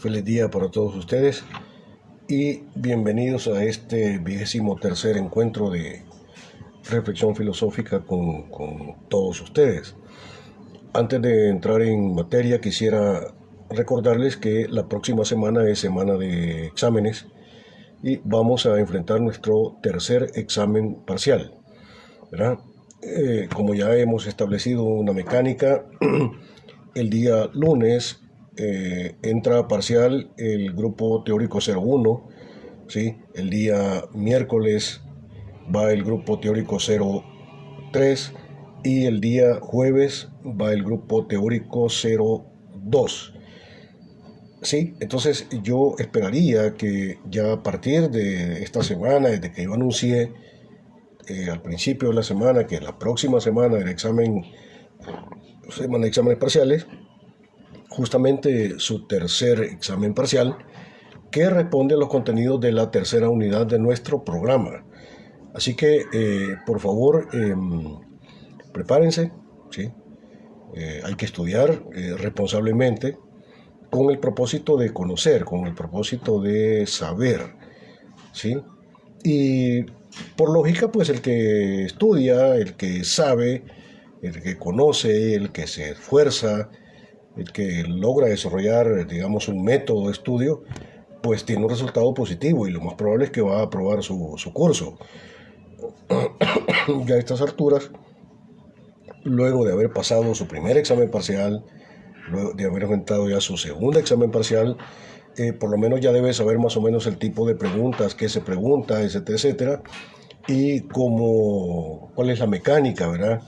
Feliz día para todos ustedes y bienvenidos a este 23º encuentro de reflexión filosófica con todos ustedes. Antes de entrar en materia, quisiera recordarles que la próxima semana es semana de exámenes y vamos a enfrentar nuestro tercer examen parcial, ¿verdad? Como ya hemos establecido una mecánica, el día lunes entra parcial el grupo teórico 01, ¿sí? El día miércoles va el grupo teórico 03 y el día jueves va el grupo teórico 02. Sí, entonces yo esperaría que ya a partir de esta semana, desde que yo anuncié al principio de la semana que la próxima semana el semana de exámenes parciales, justamente su tercer examen parcial, que responde a los contenidos de la tercera unidad de nuestro programa. Así que, por favor, prepárense, ¿sí? Hay que estudiar responsablemente con el propósito de conocer, con el propósito de saber, ¿sí? Y por lógica, pues el que estudia, el que sabe, el que conoce, el que se esfuerza, el que logra desarrollar, digamos, un método de estudio, pues tiene un resultado positivo y lo más probable es que va a aprobar su curso. Ya a estas alturas, luego de haber pasado su primer examen parcial, luego de haber enfrentado ya su segundo examen parcial, por lo menos ya debe saber más o menos el tipo de preguntas que se pregunta, etcétera, etcétera, y cuál es la mecánica, ¿verdad?,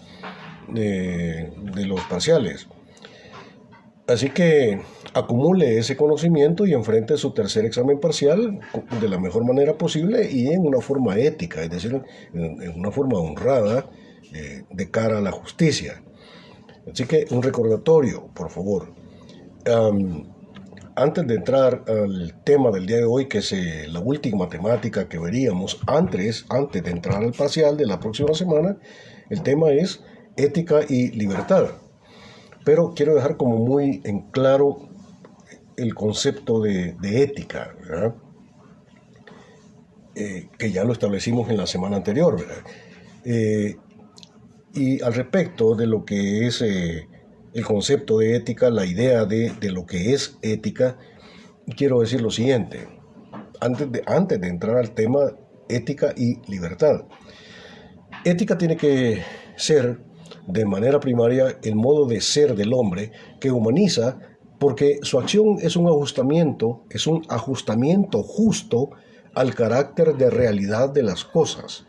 de los parciales. Así que acumule ese conocimiento y enfrente su tercer examen parcial de la mejor manera posible y en una forma ética, es decir, en una forma honrada de cara a la justicia. Así que un recordatorio, por favor. Antes de entrar al tema del día de hoy, que es la última temática que veríamos antes de entrar al parcial de la próxima semana, el tema es ética y libertad. Pero quiero dejar como muy en claro el concepto de ética, ¿verdad? Que ya lo establecimos en la semana anterior, ¿verdad? Y al respecto de lo que es el concepto de ética, la idea de lo que es ética, quiero decir lo siguiente, antes de entrar al tema ética y libertad. Ética tiene que ser, de manera primaria, el modo de ser del hombre que humaniza, porque su acción es un ajustamiento justo al carácter de realidad de las cosas.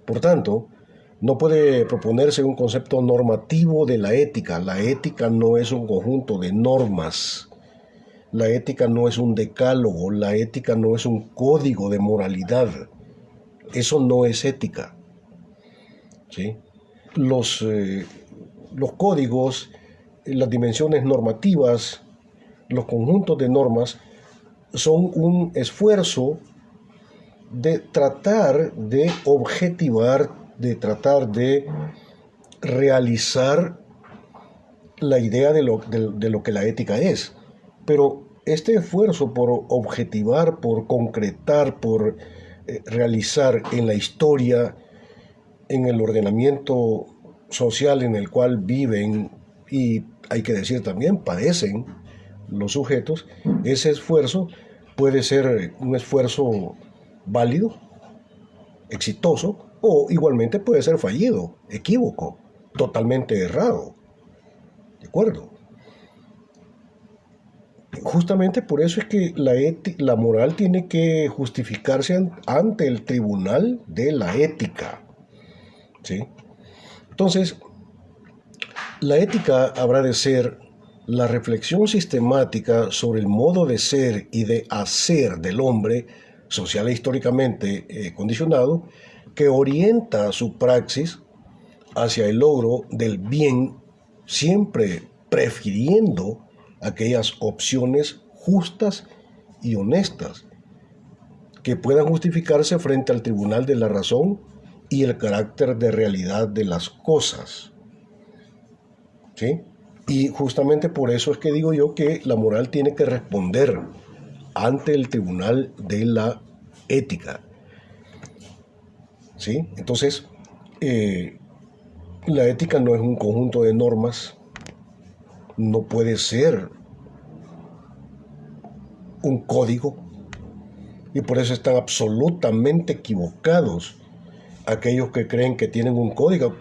Por tanto, no puede proponerse un concepto normativo de la ética. La ética no es un conjunto de normas. La ética no es un decálogo. La ética no es un código de moralidad. Eso no es ética, ¿sí? Los códigos, las dimensiones normativas, los conjuntos de normas son un esfuerzo de tratar de objetivar, de tratar de realizar la idea de lo que la ética es. Pero este esfuerzo por objetivar, por concretar, por realizar en la historia, en el ordenamiento social en el cual viven y hay que decir también padecen los sujetos, ese esfuerzo puede ser un esfuerzo válido, exitoso, o igualmente puede ser fallido, equívoco, totalmente errado. ¿De acuerdo? Justamente por eso es que la moral tiene que justificarse ante el tribunal de la ética, ¿sí? Entonces, la ética habrá de ser la reflexión sistemática sobre el modo de ser y de hacer del hombre, social e históricamente condicionado, que orienta su praxis hacia el logro del bien, siempre prefiriendo aquellas opciones justas y honestas que puedan justificarse frente al tribunal de la razón y el carácter de realidad de las cosas, ¿sí? Y justamente por eso es que digo yo que la moral tiene que responder ante el tribunal de la ética. ¿Sí? Entonces, la ética no es un conjunto de normas, no puede ser un código, y por eso están absolutamente equivocados aquellos que creen que tienen un código,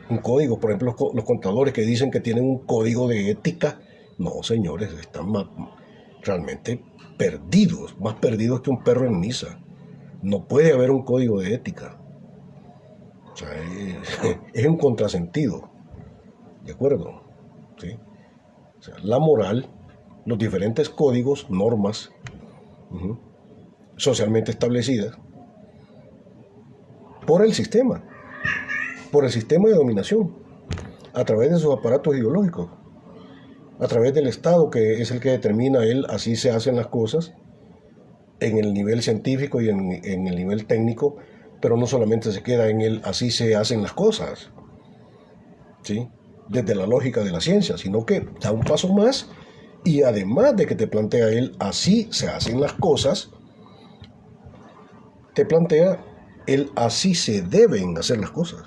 por ejemplo, los contadores que dicen que tienen un código de ética. No, señores, están realmente perdidos, más perdidos que un perro en misa. No puede haber un código de ética. O sea, es un contrasentido, ¿de acuerdo? ¿Sí? O sea, la moral, los diferentes códigos, normas, socialmente establecidas, por el sistema de dominación, a través de sus aparatos ideológicos, a través del Estado, que es el que determina así se hacen las cosas, en el nivel científico y en el nivel técnico, pero no solamente se queda en el así se hacen las cosas, ¿sí? Desde la lógica de la ciencia, sino que da un paso más y además de que te plantea así se hacen las cosas, te plantea así se deben hacer las cosas.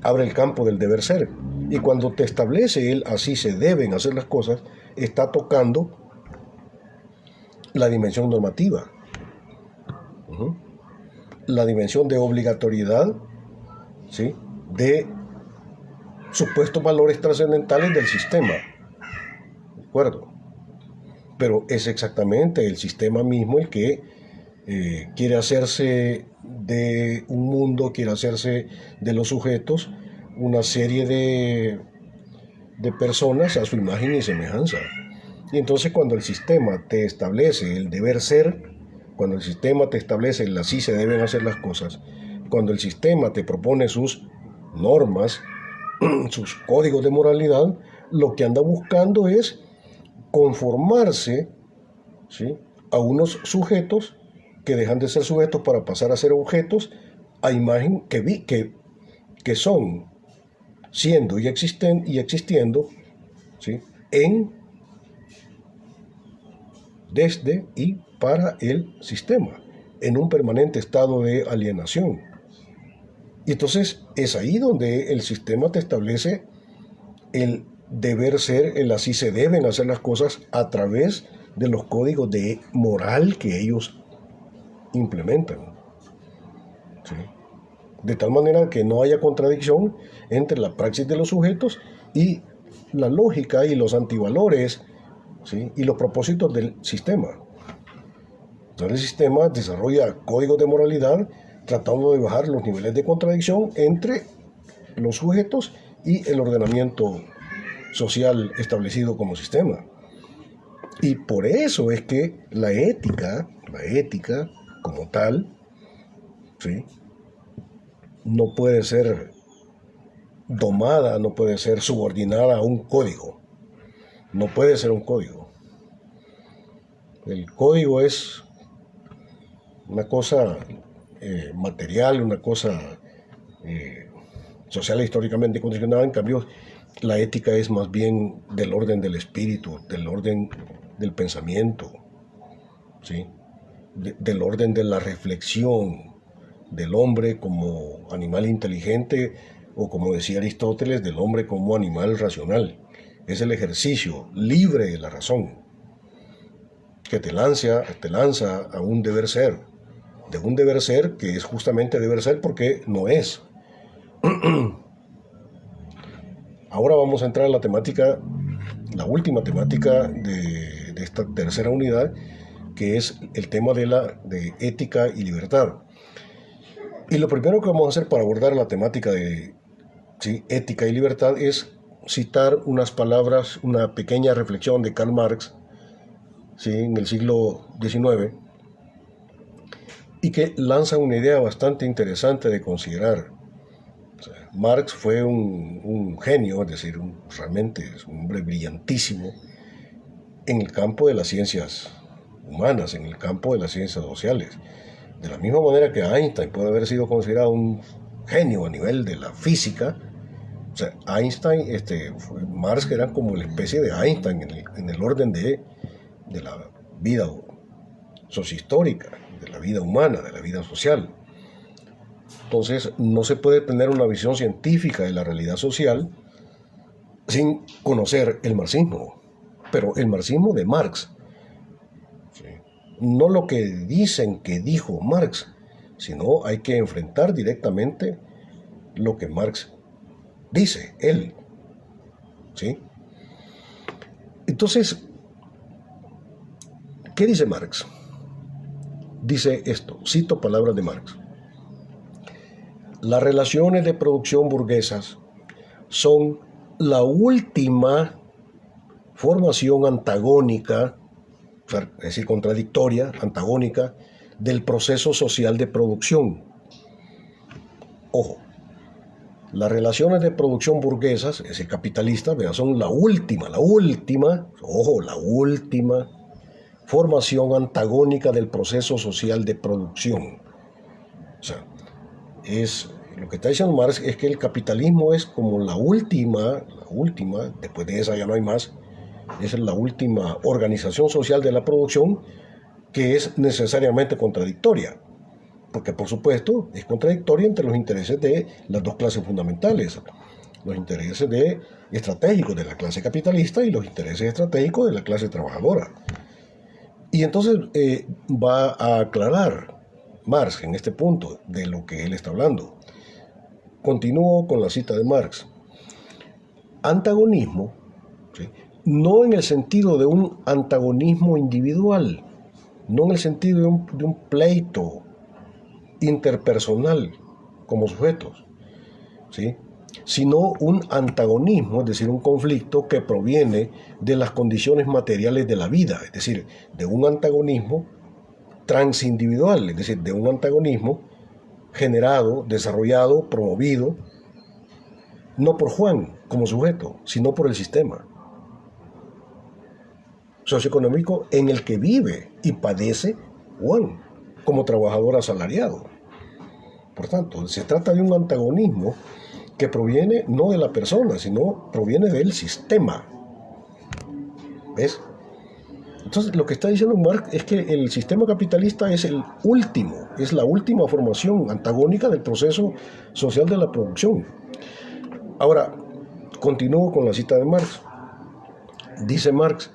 Abre el campo del deber ser. Y cuando te establece así se deben hacer las cosas, está tocando la dimensión normativa, la dimensión de obligatoriedad, ¿sí? De supuestos valores trascendentales del sistema. ¿De acuerdo? Pero es exactamente el sistema mismo el que quiere hacerse de un mundo, quiere hacerse de los sujetos una serie de personas a su imagen y semejanza. Y entonces cuando el sistema te establece el deber ser, cuando el sistema te establece el así se deben hacer las cosas, cuando el sistema te propone sus normas, sus códigos de moralidad, lo que anda buscando es conformarse, ¿sí?, a unos sujetos que dejan de ser sujetos para pasar a ser objetos a imagen que son, siendo y existiendo, ¿sí?, desde y para el sistema, en un permanente estado de alienación. Y entonces es ahí donde el sistema te establece el deber ser, el así se deben hacer las cosas a través de los códigos de moral que ellos implementan. ¿Sí? De tal manera que no haya contradicción entre la praxis de los sujetos y la lógica y los antivalores, ¿sí?, y los propósitos del sistema. Entonces el sistema desarrolla códigos de moralidad tratando de bajar los niveles de contradicción entre los sujetos y el ordenamiento social establecido como sistema. Y por eso es que la ética como tal, ¿sí?, no puede ser domada, no puede ser subordinada a un código. No puede ser un código. El código es una cosa material, una cosa social e históricamente condicionada. En cambio, la ética es más bien del orden del espíritu, del orden del pensamiento, ¿sí?, del orden de la reflexión del hombre como animal inteligente, o como decía Aristóteles, del hombre como animal racional. Es el ejercicio libre de la razón que te lanza a un deber ser, de un deber ser que es justamente deber ser porque no es. Ahora vamos a entrar en la temática, la última temática de esta tercera unidad, que es el tema de ética y libertad. Y lo primero que vamos a hacer para abordar la temática de, ¿sí?, ética y libertad es citar unas palabras, una pequeña reflexión de Karl Marx, ¿sí?, en el siglo XIX, y que lanza una idea bastante interesante de considerar. O sea, Marx fue un genio, es decir, realmente es un hombre brillantísimo en el campo de las ciencias humanas, en el campo de las ciencias sociales. De la misma manera que Einstein puede haber sido considerado un genio a nivel de la física, O sea, Einstein, Marx era como la especie de Einstein en el orden de la vida sociohistórica, de la vida humana, de la vida social. Entonces, no se puede tener una visión científica de la realidad social sin conocer el marxismo, pero el marxismo de Marx, ¿sí? No lo que dicen que dijo Marx, sino hay que enfrentar directamente lo que Marx dice, él, ¿sí? Entonces, ¿qué dice Marx? Dice esto, cito palabras de Marx: las relaciones de producción burguesas son la última formación antagónica, es decir, contradictoria, antagónica, del proceso social de producción. Ojo, las relaciones de producción burguesas, es decir, capitalistas, son la última formación antagónica del proceso social de producción. O sea, lo que está diciendo Marx es que el capitalismo es como la última, después de esa ya no hay más, es la última organización social de la producción que es necesariamente contradictoria, porque por supuesto es contradictoria entre los intereses de las dos clases fundamentales, los intereses estratégicos de la clase capitalista y los intereses estratégicos de la clase trabajadora. Y entonces va a aclarar Marx en este punto de lo que él está hablando. Continúo con la cita de Marx. Antagonismo, ¿sí?, no en el sentido de un antagonismo individual, no en el sentido de un pleito interpersonal como sujetos, ¿sí?, sino un antagonismo, es decir, un conflicto que proviene de las condiciones materiales de la vida, es decir, de un antagonismo transindividual, es decir, de un antagonismo generado, desarrollado, promovido, no por Juan como sujeto, sino por el sistema socioeconómico en el que vive y padece Juan como trabajador asalariado. Por tanto, se trata de un antagonismo que proviene no de la persona, sino proviene del sistema. ¿Ves? Entonces, lo que está diciendo Marx es que el sistema capitalista es la última formación antagónica del proceso social de la producción. Ahora, continúo con la cita de Marx. Dice Marx,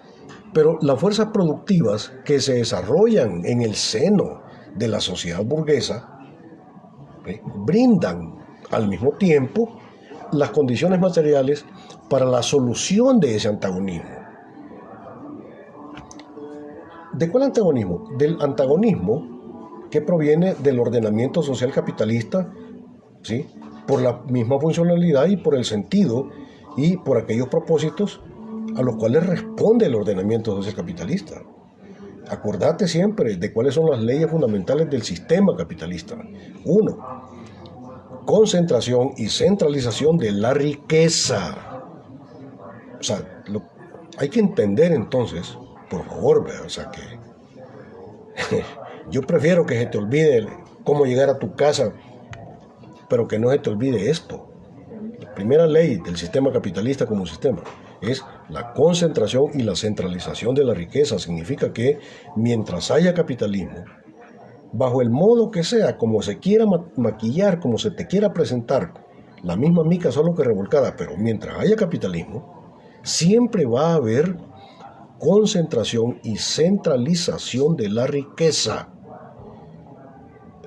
pero las fuerzas productivas que se desarrollan en el seno de la sociedad burguesa brindan al mismo tiempo las condiciones materiales para la solución de ese antagonismo. ¿De cuál antagonismo? Del antagonismo que proviene del ordenamiento social capitalista, ¿sí?, por la misma funcionalidad y por el sentido y por aquellos propósitos a los cuales responde el ordenamiento social capitalista. Acordate siempre de cuáles son las leyes fundamentales del sistema capitalista. 1. Concentración y centralización de la riqueza. O sea, hay que entender entonces, por favor, o sea que yo prefiero que se te olvide cómo llegar a tu casa, pero que no se te olvide esto. La primera ley del sistema capitalista como sistema es la concentración y la centralización de la riqueza. Significa que mientras haya capitalismo, bajo el modo que sea, como se quiera maquillar, como se te quiera presentar, la misma mica solo que revolcada, pero mientras haya capitalismo, siempre va a haber concentración y centralización de la riqueza.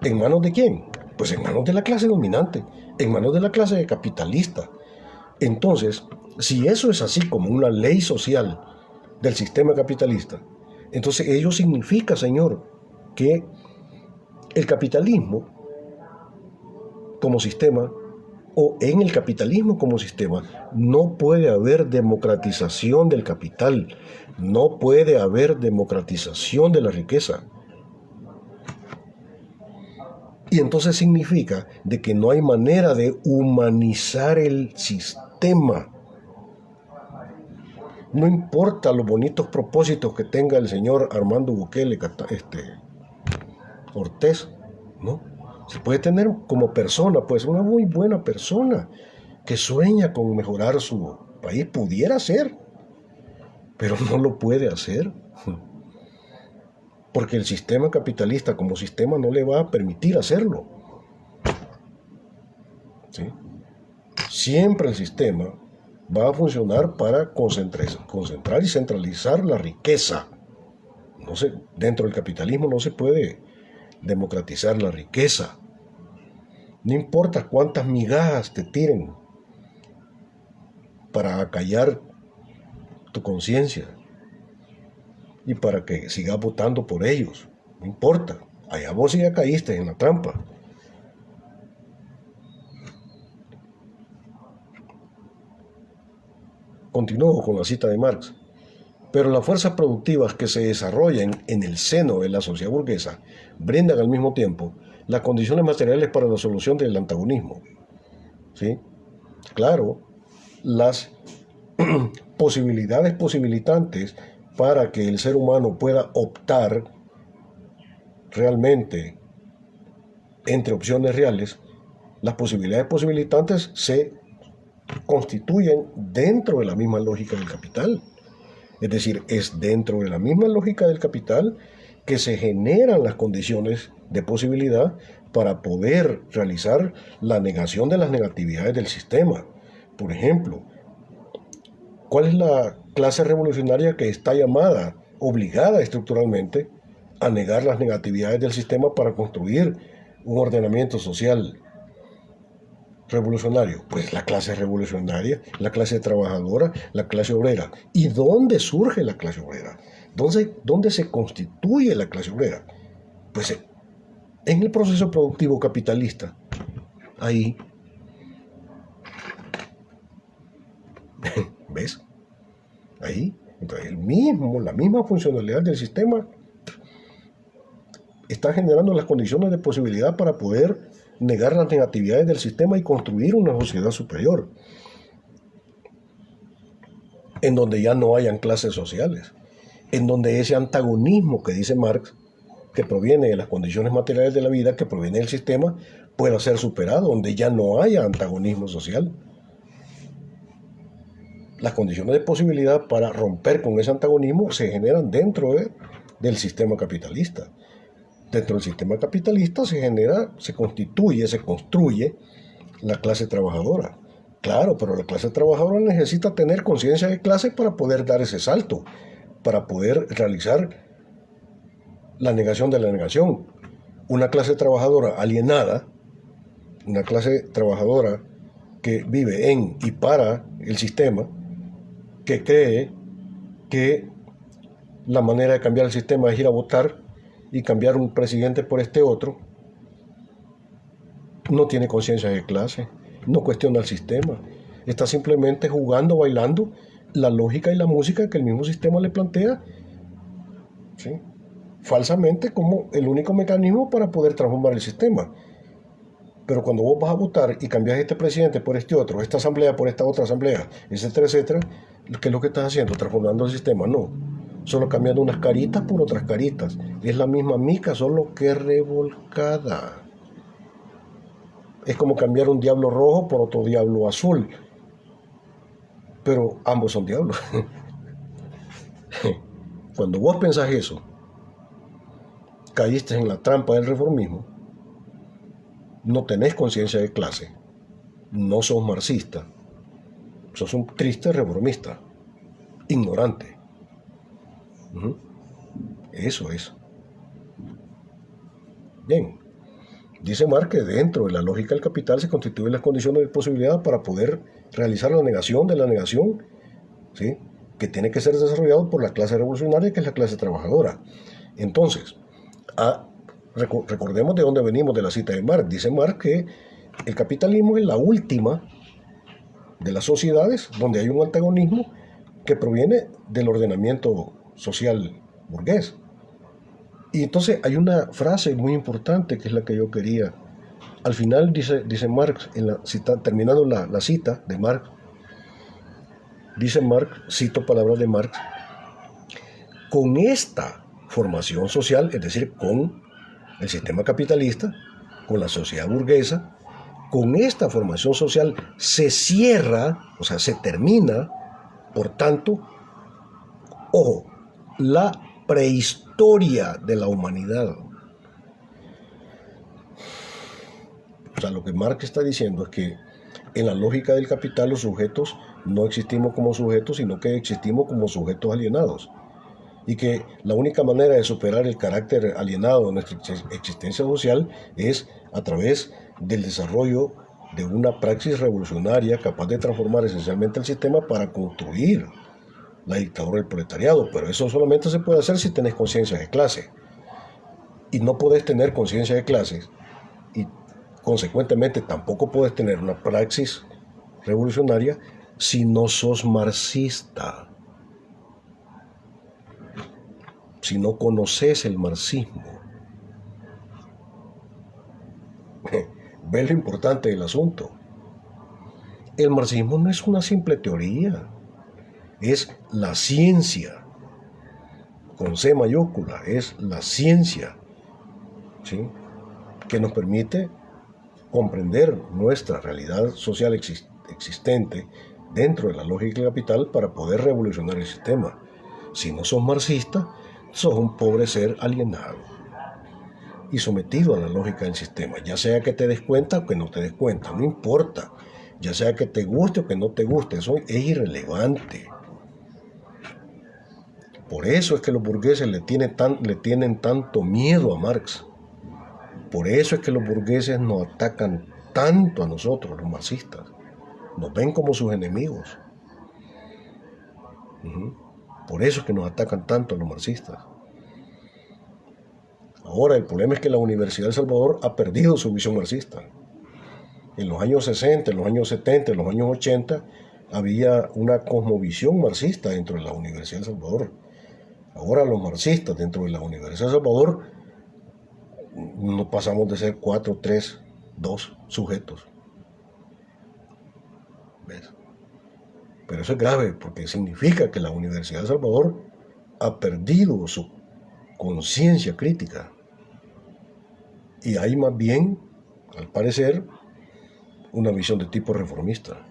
¿En manos de quién? Pues en manos de la clase dominante, en manos de la clase capitalista. Entonces, si eso es así como una ley social del sistema capitalista, entonces ello significa, señor, que el capitalismo como sistema, o en el capitalismo como sistema, no puede haber democratización del capital, no puede haber democratización de la riqueza. Y entonces significa de que no hay manera de humanizar el sistema. No importa los bonitos propósitos que tenga el señor Armando Bukele Ortiz, ¿no? Se puede tener como persona, pues una muy buena persona, que sueña con mejorar su país, pudiera ser, pero no lo puede hacer, porque el sistema capitalista como sistema no le va a permitir hacerlo. ¿Sí? Siempre el sistema va a funcionar para concentrar y centralizar la riqueza. Dentro del capitalismo no se puede democratizar la riqueza. No importa cuántas migajas te tiren para acallar tu conciencia y para que sigas votando por ellos. No importa. Allá vos ya caíste en la trampa. Continúo con la cita de Marx. Pero las fuerzas productivas que se desarrollan en el seno de la sociedad burguesa brindan al mismo tiempo las condiciones materiales para la solución del antagonismo. ¿Sí? Claro, las posibilidades posibilitantes para que el ser humano pueda optar realmente entre opciones reales, las posibilidades posibilitantes se constituyen dentro de la misma lógica del capital. Es decir, es dentro de la misma lógica del capital que se generan las condiciones de posibilidad para poder realizar la negación de las negatividades del sistema. Por ejemplo, ¿cuál es la clase revolucionaria que está llamada, obligada estructuralmente, a negar las negatividades del sistema para construir un ordenamiento social revolucionario? Pues la clase revolucionaria, la clase trabajadora, la clase obrera. ¿Y dónde surge la clase obrera? ¿Dónde se constituye la clase obrera? Pues en el proceso productivo capitalista. Ahí. ¿Ves? Ahí. Entonces, la misma funcionalidad del sistema está generando las condiciones de posibilidad para poder negar las negatividades del sistema y construir una sociedad superior, en donde ya no hayan clases sociales, en donde ese antagonismo que dice Marx, que proviene de las condiciones materiales de la vida, que proviene del sistema, pueda ser superado, donde ya no haya antagonismo social. Las condiciones de posibilidad para romper con ese antagonismo se generan dentro del sistema capitalista. Dentro del sistema capitalista se construye la clase trabajadora. Claro, pero la clase trabajadora necesita tener conciencia de clase para poder dar ese salto, para poder realizar la negación de la negación. Una clase trabajadora alienada, una clase trabajadora que vive en y para el sistema, que cree que la manera de cambiar el sistema es ir a votar y cambiar un presidente por este otro, no tiene conciencia de clase, no cuestiona el sistema, está simplemente jugando, bailando la lógica y la música que el mismo sistema le plantea, ¿sí? Falsamente como el único mecanismo para poder transformar el sistema. Pero cuando vos vas a votar y cambias este presidente por este otro, esta asamblea por esta otra asamblea, etcétera, etcétera, ¿qué es lo que estás haciendo? ¿Transformando el sistema? No. Solo cambiando unas caritas por otras caritas. Es la misma mica, solo que revolcada. Es como cambiar un diablo rojo por otro diablo azul. Pero ambos son diablos. Cuando vos pensás eso, caíste en la trampa del reformismo, no tenés conciencia de clase, no sos marxista, sos un triste reformista, ignorante. Eso es. Bien, dice Marx que dentro de la lógica del capital se constituyen las condiciones de posibilidad para poder realizar la negación de la negación, ¿sí? Que tiene que ser desarrollado por la clase revolucionaria, que es la clase trabajadora. Entonces, recordemos de dónde venimos de la cita de Marx. Dice Marx que el capitalismo es la última de las sociedades donde hay un antagonismo que proviene del ordenamiento social burgués. Y entonces hay una frase muy importante que es la que yo quería. Al final dice Marx, terminando la cita de Marx, dice Marx, cito palabras de Marx, con esta formación social, es decir, con el sistema capitalista, con la sociedad burguesa, con esta formación social se cierra, o sea, se termina, por tanto, ojo, la prehistoria de la humanidad. O sea, lo que Marx está diciendo es que en la lógica del capital los sujetos no existimos como sujetos, sino que existimos como sujetos alienados. Y que la única manera de superar el carácter alienado de nuestra existencia social es a través del desarrollo de una praxis revolucionaria capaz de transformar esencialmente el sistema para construir la dictadura del proletariado. Pero eso solamente se puede hacer si tenés conciencia de clase. Y no podés tener conciencia de clases y consecuentemente tampoco puedes tener una praxis revolucionaria si no sos marxista, si no conoces el marxismo. ¿Ves lo importante del asunto? El marxismo no es una simple teoría, es la ciencia, con C mayúscula, es la ciencia, ¿sí?, que nos permite comprender nuestra realidad social existente dentro de la lógica del capital para poder revolucionar el sistema. Si no sos marxista, sos un pobre ser alienado y sometido a la lógica del sistema, ya sea que te des cuenta o que no te des cuenta, no importa, ya sea que te guste o que no te guste, eso es irrelevante. Por eso es que los burgueses le tienen tanto miedo a Marx. Por eso es que los burgueses nos atacan tanto a nosotros, los marxistas. Nos ven como sus enemigos. Por eso es que nos atacan tanto a los marxistas. Ahora, el problema es que la Universidad de El Salvador ha perdido su visión marxista. En los años 60, en los años 70, en los años 80, había una cosmovisión marxista dentro de la Universidad de El Salvador. Ahora los marxistas dentro de la Universidad de El Salvador no pasamos de ser 4, 3, 2 sujetos. ¿Ves? Pero eso es grave porque significa que la Universidad de El Salvador ha perdido su conciencia crítica. Y hay más bien, al parecer, una visión de tipo reformista.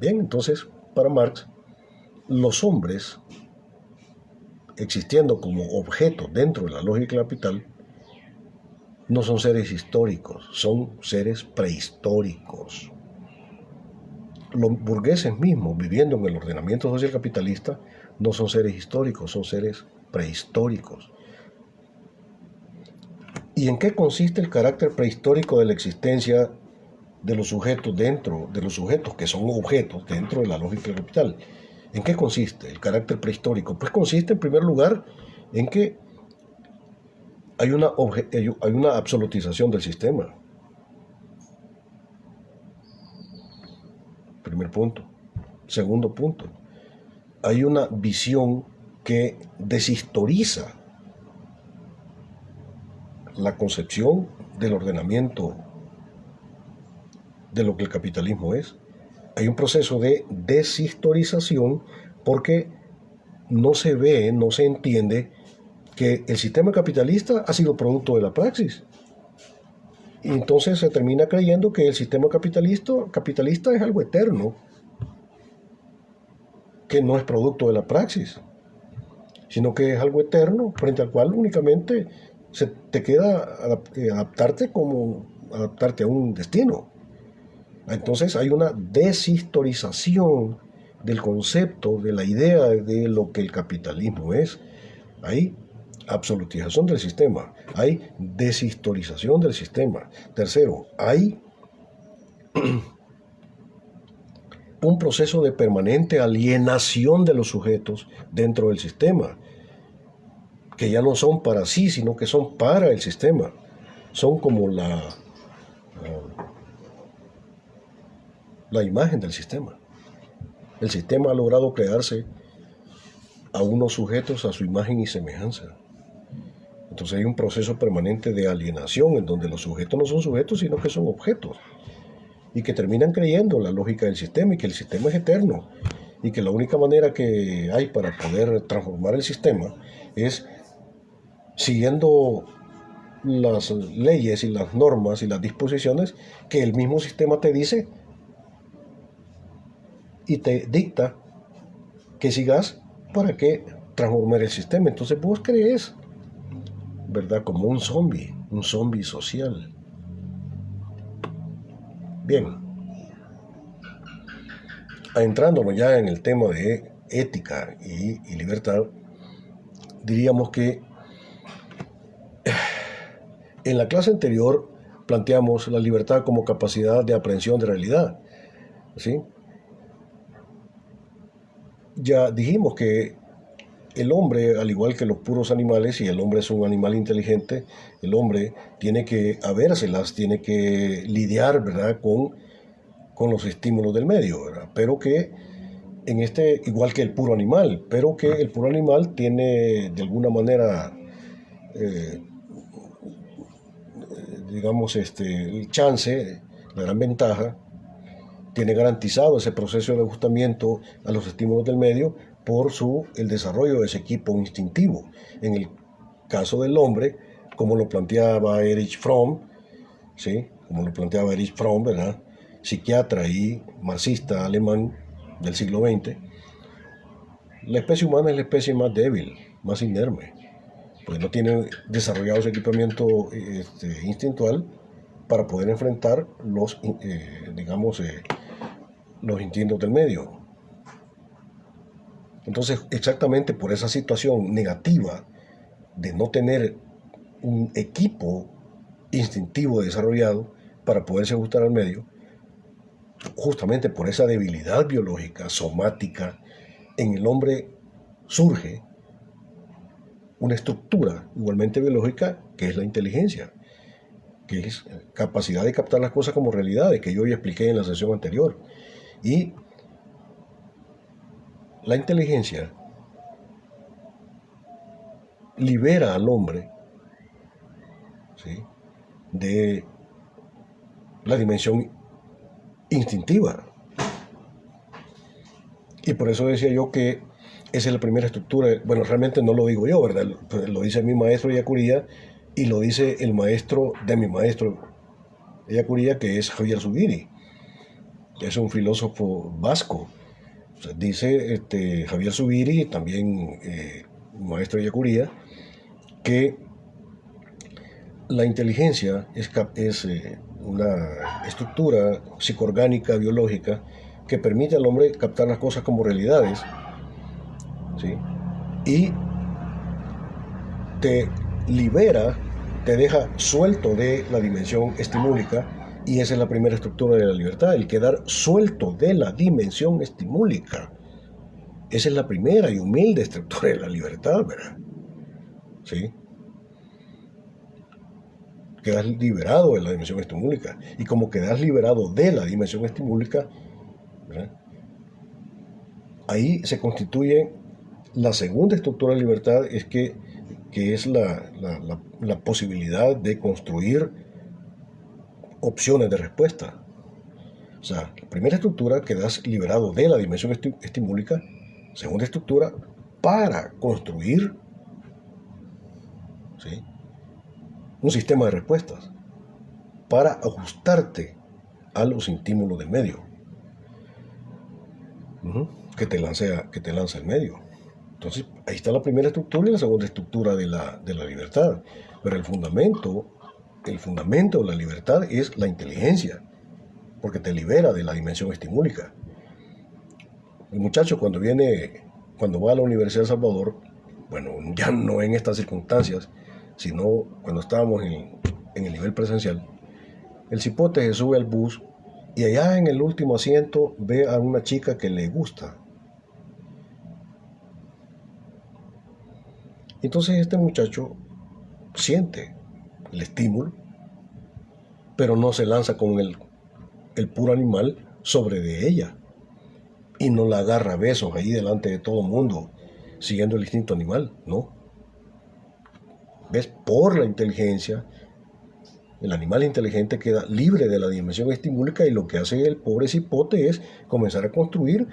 Bien, entonces, para Marx, los hombres, existiendo como objetos dentro de la lógica capital, no son seres históricos, son seres prehistóricos. Los burgueses mismos, viviendo en el ordenamiento social capitalista, no son seres históricos, son seres prehistóricos. ¿Y en qué consiste el carácter prehistórico de la existencia de los sujetos dentro de los sujetos que son objetos dentro de la lógica capital? ¿En qué consiste el carácter prehistórico? Pues consiste en primer lugar en que hay una absolutización del sistema. Primer punto. Segundo punto, hay una visión que deshistoriza la concepción del ordenamiento de lo que el capitalismo es. Hay un proceso de deshistorización porque no se ve, no se entiende que el sistema capitalista ha sido producto de la praxis. Y entonces se termina creyendo que el sistema capitalista es algo eterno, que no es producto de la praxis, sino que es algo eterno frente al cual únicamente se te queda adaptarte a un destino. Entonces hay una deshistorización del concepto, de la idea de lo que el capitalismo es. Hay absolutización del sistema, hay deshistorización del sistema. Tercero, hay un proceso de permanente alienación de los sujetos dentro del sistema, que ya no son para sí, sino que son para el sistema. Son como la imagen del sistema. El sistema ha logrado crearse a unos sujetos a su imagen y semejanza. Entonces hay un proceso permanente de alienación en donde los sujetos no son sujetos, sino que son objetos. Y que terminan creyendo la lógica del sistema y que el sistema es eterno. Y que la única manera que hay para poder transformar el sistema es siguiendo las leyes y las normas y las disposiciones que el mismo sistema te dice y te dicta que sigas para que transforme el sistema. Entonces vos crees, ¿verdad? Como un zombie social. Bien, entrándonos ya en el tema de ética y libertad, diríamos que en la clase anterior planteamos la libertad como capacidad de aprehensión de realidad, ¿sí? Ya dijimos que el hombre, al igual que los puros animales, y el hombre es un animal inteligente, el hombre tiene que habérselas, tiene que lidiar, ¿verdad?, con los estímulos del medio, ¿verdad? Pero que igual que el puro animal, pero que el puro animal tiene de alguna manera, eh, digamos, el chance, la gran ventaja, tiene garantizado ese proceso de ajustamiento a los estímulos del medio por el desarrollo de ese equipo instintivo. En el caso del hombre, como lo planteaba Erich Fromm, ¿sí? Como lo planteaba Erich Fromm, ¿verdad?, psiquiatra y marxista alemán del siglo XX, la especie humana es la especie más débil, más inerme, pues no tiene desarrollado ese equipamiento instintual para poder enfrentar digamos, los instintos del medio. Entonces, exactamente por esa situación negativa de no tener un equipo instintivo desarrollado para poderse ajustar al medio, justamente por esa debilidad biológica, somática, en el hombre surge una estructura igualmente biológica que es la inteligencia, que es capacidad de captar las cosas como realidades, que yo ya expliqué en la sesión anterior. Y la inteligencia libera al hombre, ¿sí?, de la dimensión instintiva. Y por eso decía yo que esa es la primera estructura. Bueno, realmente no lo digo yo, ¿verdad? Lo dice mi maestro Ellacuría y lo dice el maestro de mi maestro Ellacuría, que es Javier Zubiri. Es un filósofo vasco. O sea, dice Javier Zubiri, también maestro Ellacuría, que la inteligencia es una estructura psicoorgánica, biológica, que permite al hombre captar las cosas como realidades, ¿sí?, y te libera, te deja suelto de la dimensión estimúlica, y esa es la primera estructura de la libertad, el quedar suelto de la dimensión estimúlica. Esa es la primera y humilde estructura de la libertad, ¿verdad? ¿Sí? Quedas liberado de la dimensión estimúlica. Y como quedas liberado de la dimensión estimúlica, ¿verdad?, ahí se constituye la segunda estructura de libertad, que es la posibilidad de construir opciones de respuesta. O sea, la primera estructura, quedas liberado de la dimensión estimúlica. Segunda estructura, para construir, ¿sí?, un sistema de respuestas, para ajustarte a los estímulos del medio, que te lanza el medio. Entonces, ahí está la primera estructura y la segunda estructura de la libertad. Pero el fundamento de la libertad es la inteligencia, porque te libera de la dimensión estimúlica. El muchacho cuando va a la Universidad de Salvador, bueno, ya no en estas circunstancias, sino cuando estábamos en el nivel presencial, el cipote se sube al bus y allá en el último asiento ve a una chica que le gusta. Entonces este muchacho siente el estímulo, pero no se lanza con el puro animal sobre de ella y no la agarra a besos ahí delante de todo el mundo, siguiendo el instinto animal, ¿no? ¿Ves? Por la inteligencia, el animal inteligente queda libre de la dimensión estimúlica y lo que hace el pobre cipote es comenzar a construir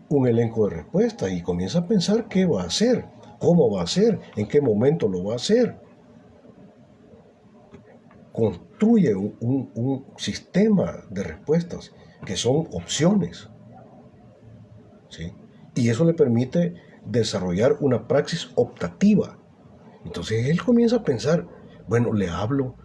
un elenco de respuestas y comienza a pensar qué va a hacer, cómo va a hacer, en qué momento lo va a hacer. construye un sistema de respuestas que son opciones, ¿sí? Y eso le permite desarrollar una praxis optativa. Entonces él comienza a pensar, bueno, le hablo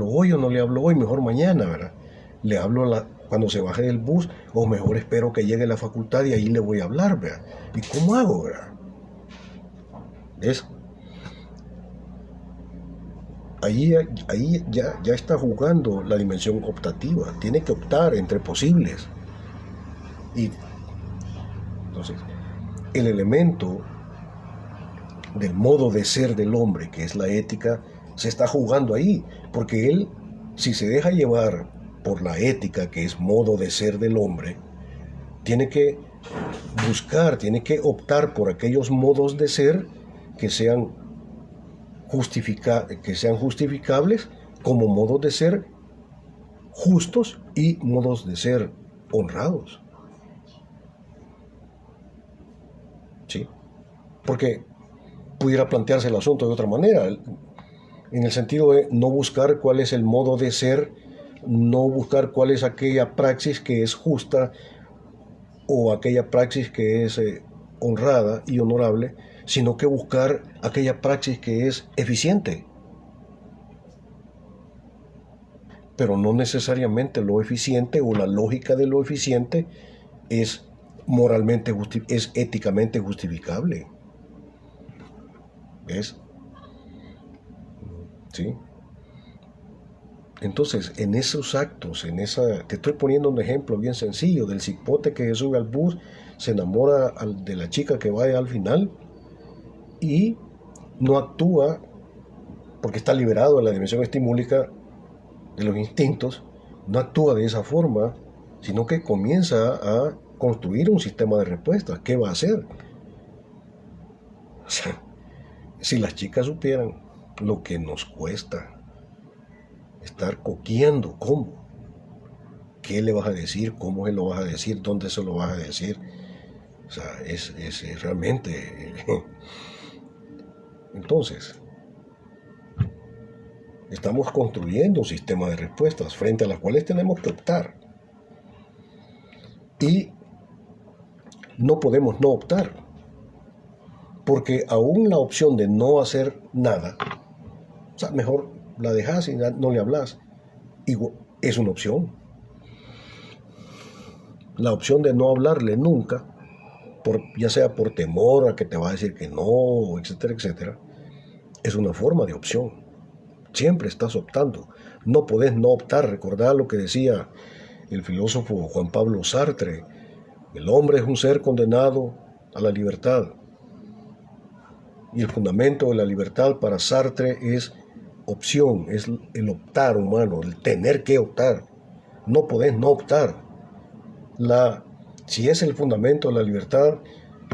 hoy o no le hablo hoy, mejor mañana, ¿verdad? Le hablo cuando se baje del bus, o mejor espero que llegue a la facultad y ahí le voy a hablar, ¿verdad? ¿Y cómo hago, verdad? ¿Ves? Ahí ya está jugando la dimensión optativa. Tiene que optar entre posibles. Y entonces, el elemento del modo de ser del hombre, que es la ética, se está jugando ahí. Porque él, si se deja llevar por la ética, que es modo de ser del hombre, tiene que buscar, tiene que optar por aquellos modos de ser que sean justificables como modos de ser justos y modos de ser honrados. ¿Sí? Porque pudiera plantearse el asunto de otra manera, en el sentido de no buscar cuál es el modo de ser, no buscar cuál es aquella praxis que es justa o aquella praxis que es honrada y honorable, sino que buscar aquella praxis que es eficiente. Pero no necesariamente lo eficiente o la lógica de lo eficiente es moralmente, es éticamente justificable. ¿Ves? ¿Sí? Entonces, en esos actos, te estoy poniendo un ejemplo bien sencillo del cipote que sube al bus, se enamora de la chica que vaya al final y no actúa porque está liberado de la dimensión estimúlica de los instintos, no actúa de esa forma, sino que comienza a construir un sistema de respuestas. ¿Qué va a hacer? O sea, si las chicas supieran lo que nos cuesta estar coqueando, ¿cómo? ¿Qué le vas a decir? ¿Cómo se lo vas a decir? ¿Dónde se lo vas a decir? O sea, es realmente... Entonces, estamos construyendo un sistema de respuestas frente a las cuales tenemos que optar. Y no podemos no optar, porque aún la opción de no hacer nada, o sea, mejor la dejas y no le hablas, es una opción. La opción de no hablarle nunca, ya sea por temor a que te va a decir que no, etcétera, etcétera, es una forma de opción. Siempre estás optando. No podés no optar. Recordá lo que decía el filósofo Juan Pablo Sartre: el hombre es un ser condenado a la libertad. Y el fundamento de la libertad para Sartre es opción, es el optar humano, el tener que optar. No podés no optar. Si es el fundamento de la libertad,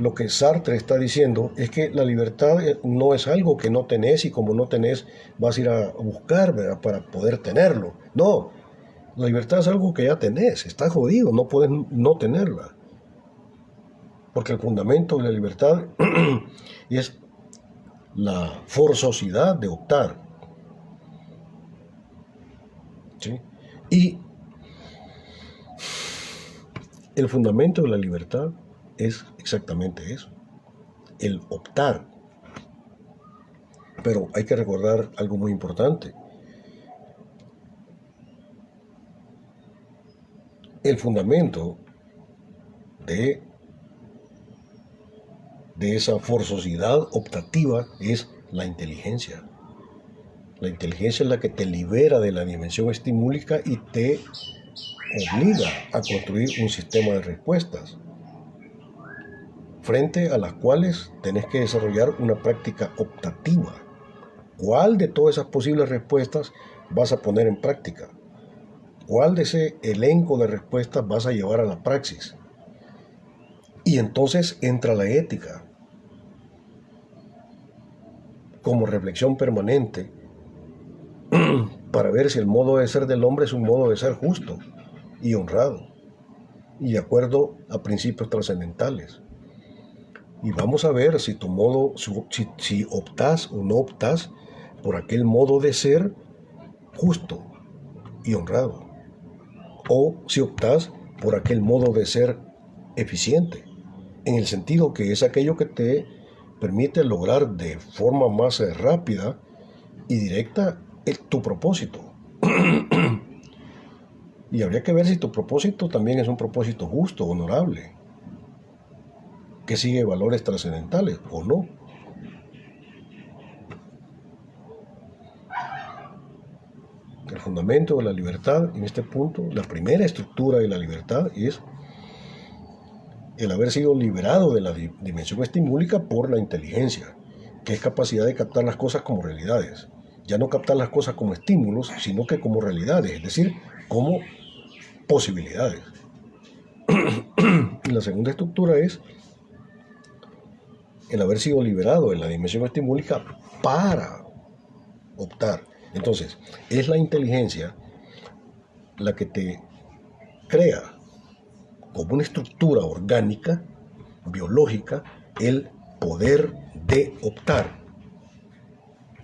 lo que Sartre está diciendo es que la libertad no es algo que no tenés y como no tenés vas a ir a buscar, ¿verdad?, para poder tenerlo. No, la libertad es algo que ya tenés, estás jodido, no puedes no tenerla. Porque el fundamento de la libertad es la forzosidad de optar. ¿Sí? Y el fundamento de la libertad es exactamente eso, el optar. Pero hay que recordar algo muy importante. El fundamento de esa forzosidad optativa es la inteligencia. La inteligencia es la que te libera de la dimensión estimúlica y te obliga a construir un sistema de respuestas frente a las cuales tenés que desarrollar una práctica optativa. ¿Cuál de todas esas posibles respuestas vas a poner en práctica? ¿Cuál de ese elenco de respuestas vas a llevar a la praxis? Y entonces entra la ética como reflexión permanente para ver si el modo de ser del hombre es un modo de ser justo y honrado y de acuerdo a principios trascendentales. Y vamos a ver si tu modo, si optas o no optas por aquel modo de ser justo y honrado, o si optas por aquel modo de ser eficiente, en el sentido que es aquello que te permite lograr de forma más rápida y directa tu propósito. Y habría que ver si tu propósito también es un propósito justo, honorable, que sigue valores trascendentales o no. El fundamento de la libertad, en este punto, la primera estructura de la libertad es el haber sido liberado de la dimensión estimúlica por la inteligencia, que es capacidad de captar las cosas como realidades. Ya no captar las cosas como estímulos, sino que como realidades, es decir, como posibilidades. Y la segunda estructura es el haber sido liberado de la dimensión estimúlica para optar. Entonces, es la inteligencia la que te crea como una estructura orgánica, biológica, el poder de optar.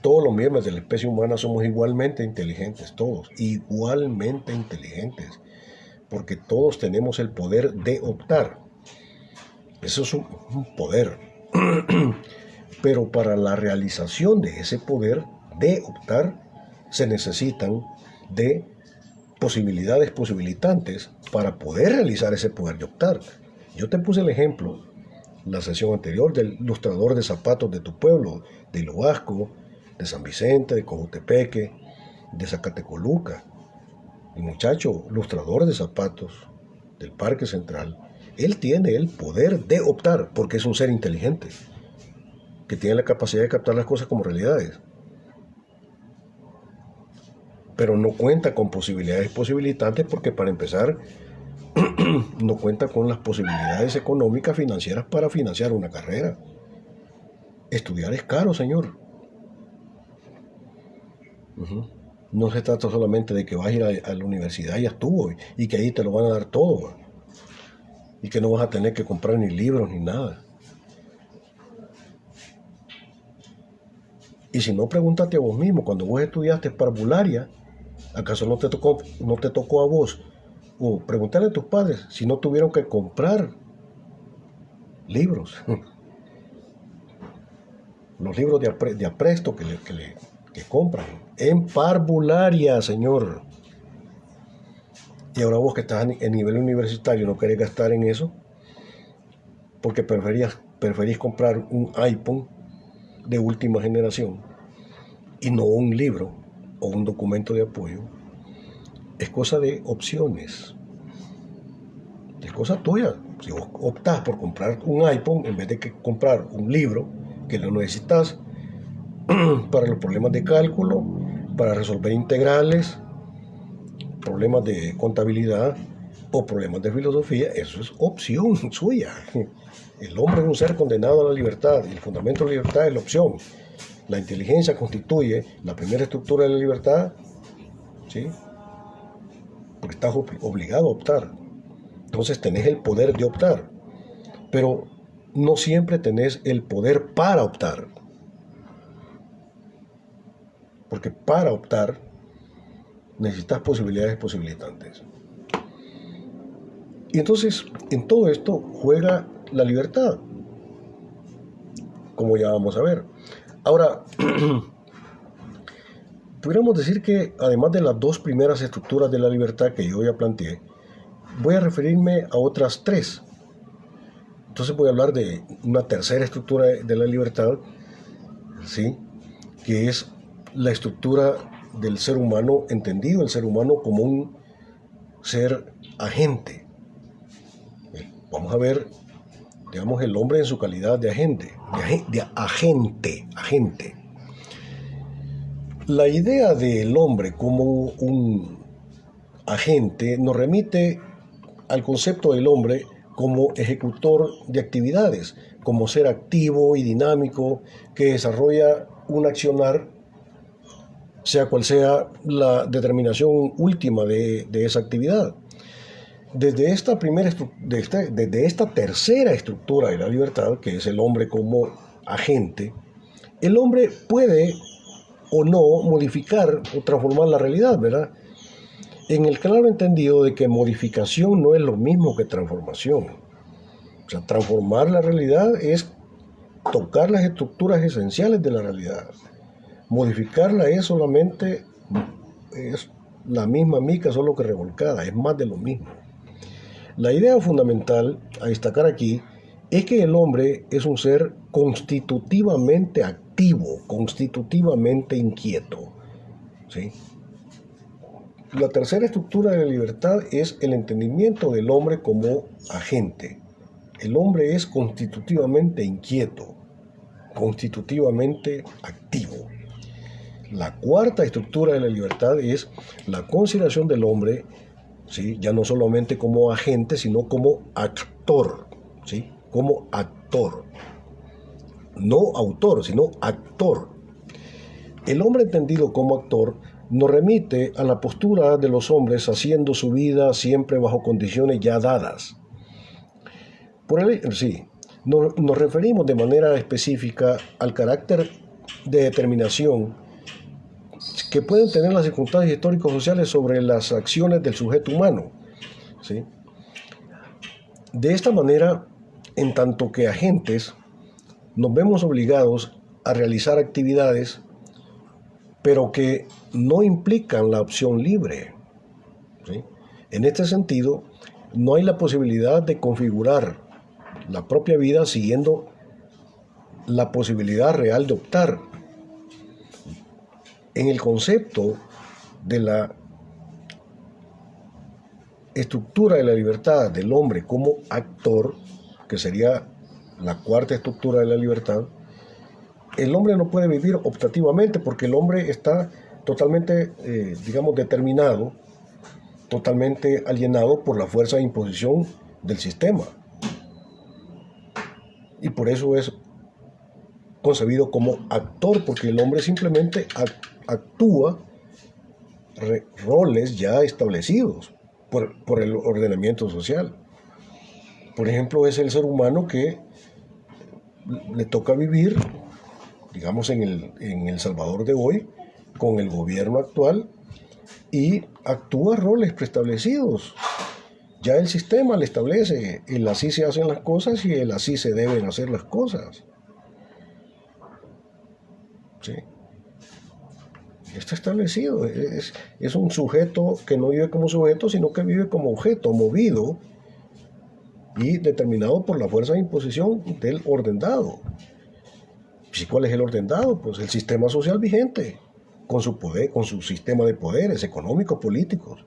Todos los miembros de la especie humana somos igualmente inteligentes, todos, igualmente inteligentes, porque todos tenemos el poder de optar. Eso es un poder. Pero para la realización de ese poder de optar, se necesitan de posibilidades posibilitantes para poder realizar ese poder de optar. Yo te puse el ejemplo en la sesión anterior del lustrador de zapatos de tu pueblo, de Iloasco, de San Vicente, de Cojutepeque, de Zacatecoluca. El muchacho lustrador de zapatos del Parque Central, él tiene el poder de optar porque es un ser inteligente, que tiene la capacidad de captar las cosas como realidades. Pero no cuenta con posibilidades posibilitantes porque, para empezar, no cuenta con las posibilidades económicas financieras para financiar una carrera. Estudiar es caro, señor. No se trata solamente de que vas a ir a la universidad y ya estuvo, y que ahí te lo van a dar todo, y que no vas a tener que comprar ni libros ni nada. Y si no, pregúntate a vos mismo, cuando vos estudiaste parvularia, ¿acaso no te tocó a vos? O preguntarle a tus padres si no tuvieron que comprar libros. Los libros de apresto que compran. En parvularia, señor. Y ahora vos que estás en nivel universitario no querés gastar en eso porque preferís comprar un iPhone de última generación y no un libro o un documento de apoyo. Es cosa de opciones. Es cosa tuya. Si vos optás por comprar un iPhone en vez de que comprar un libro que lo necesitas para los problemas de cálculo, para resolver integrales, problemas de contabilidad o problemas de filosofía, eso es opción suya. El hombre es un ser condenado a la libertad y el fundamento de la libertad es la opción. La inteligencia constituye la primera estructura de la libertad, ¿sí? Porque estás obligado a optar. Entonces tenés el poder de optar, pero no siempre tenés el poder para optar. Porque para optar necesitas posibilidades posibilitantes. Y entonces en todo esto juega la libertad, como ya vamos a ver. Ahora, pudiéramos decir que además de las dos primeras estructuras de la libertad que yo ya planteé, voy a referirme a otras tres. Entonces voy a hablar de una tercera estructura de la libertad, ¿sí? Que es la estructura del ser humano, entendido el ser humano como un ser agente. Vamos a ver, digamos, el hombre en su calidad de agente, agente. La idea del hombre como un agente nos remite al concepto del hombre como ejecutor de actividades, como ser activo y dinámico que desarrolla un accionar, sea cual sea la determinación última de esa actividad. Desde esta tercera estructura de la libertad, que es el hombre como agente, el hombre puede o no modificar o transformar la realidad, ¿verdad? En el claro entendido de que modificación no es lo mismo que transformación. O sea, transformar la realidad es tocar las estructuras esenciales de la realidad. Modificarla es solamente, es la misma mica, solo que revolcada, es más de lo mismo. La idea fundamental a destacar aquí es que el hombre es un ser constitutivamente activo, constitutivamente inquieto, ¿sí? La tercera estructura de la libertad es el entendimiento del hombre como agente. El hombre es constitutivamente inquieto, constitutivamente activo. La cuarta estructura de la libertad es la consideración del hombre, ¿sí? Ya no solamente como agente, sino como actor, ¿sí? Como actor. No autor, sino actor. El hombre entendido como actor nos remite a la postura de los hombres haciendo su vida siempre bajo condiciones ya dadas. Sí, nos referimos de manera específica al carácter de determinación que pueden tener las circunstancias históricos sociales sobre las acciones del sujeto humano, ¿sí? De esta manera, en tanto que agentes, nos vemos obligados a realizar actividades, pero que no implican la opción libre, ¿sí? En este sentido, no hay la posibilidad de configurar la propia vida siguiendo la posibilidad real de optar. En el concepto de la estructura de la libertad del hombre como actor, que sería la cuarta estructura de la libertad, el hombre no puede vivir optativamente porque el hombre está totalmente, digamos, determinado, totalmente alienado por la fuerza de imposición del sistema. Y por eso es concebido como actor, porque el hombre simplemente actúa roles ya establecidos por el ordenamiento social. Por ejemplo, es el ser humano que le toca vivir, digamos, en el Salvador de hoy, con el gobierno actual, y actúa roles preestablecidos. Ya el sistema le establece, el así se hacen las cosas y el así se deben hacer las cosas. ¿Sí? Está establecido. Es un sujeto que no vive como sujeto, sino que vive como objeto, movido y determinado por la fuerza de imposición del orden dado. ¿Y cuál es el orden dado? Pues el sistema social vigente, con su poder, con su sistema de poderes económicos, políticos,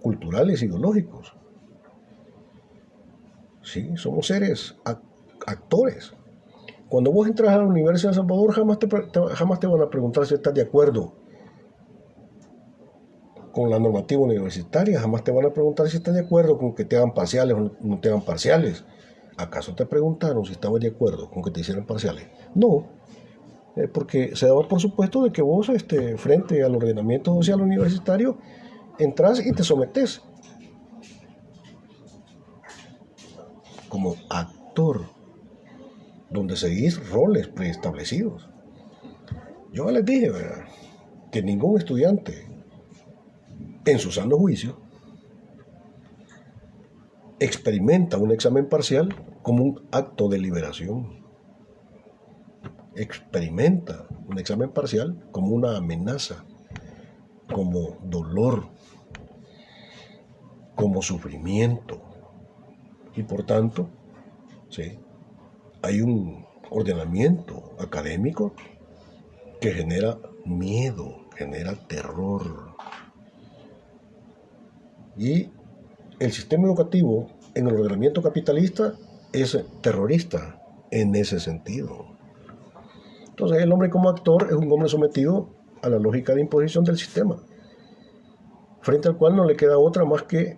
culturales, ideológicos. Sí, somos seres actores. Cuando vos entras a la Universidad de El Salvador, jamás te van a preguntar si estás de acuerdo con la normativa universitaria, jamás te van a preguntar si estás de acuerdo con que te hagan parciales o no te hagan parciales. ¿Acaso te preguntaron si estabas de acuerdo con que te hicieran parciales? No, porque se daba por supuesto de que vos, frente al ordenamiento social universitario, entras y te sometes como actor, donde seguís roles preestablecidos. Yo les dije, ¿verdad?, que ningún estudiante, en su sano juicio, experimenta un examen parcial como un acto de liberación. Experimenta un examen parcial como una amenaza, como dolor, como sufrimiento. Y por tanto, ¿sí?, hay un ordenamiento académico que genera miedo, genera terror. Y el sistema educativo en el ordenamiento capitalista es terrorista en ese sentido. Entonces el hombre como actor es un hombre sometido a la lógica de imposición del sistema, frente al cual no le queda otra más que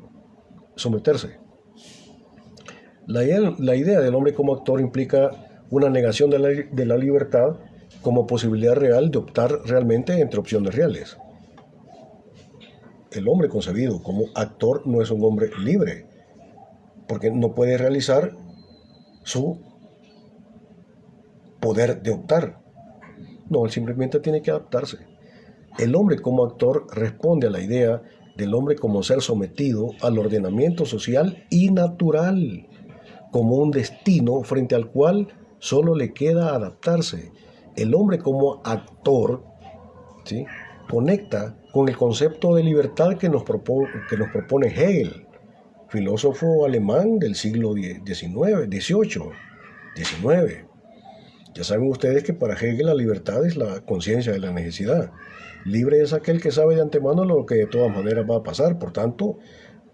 someterse. La idea del hombre como actor implica una negación de la libertad como posibilidad real de optar realmente entre opciones reales. El hombre concebido como actor no es un hombre libre, porque no puede realizar su poder de optar. No, él simplemente tiene que adaptarse. El hombre como actor responde a la idea del hombre como ser sometido al ordenamiento social y natural, como un destino frente al cual solo le queda adaptarse. El hombre como actor, ¿sí?, conecta con el concepto de libertad que nos propone Hegel, filósofo alemán del siglo XIX. Ya saben ustedes que para Hegel la libertad es la conciencia de la necesidad. Libre es aquel que sabe de antemano lo que de todas maneras va a pasar. Por tanto,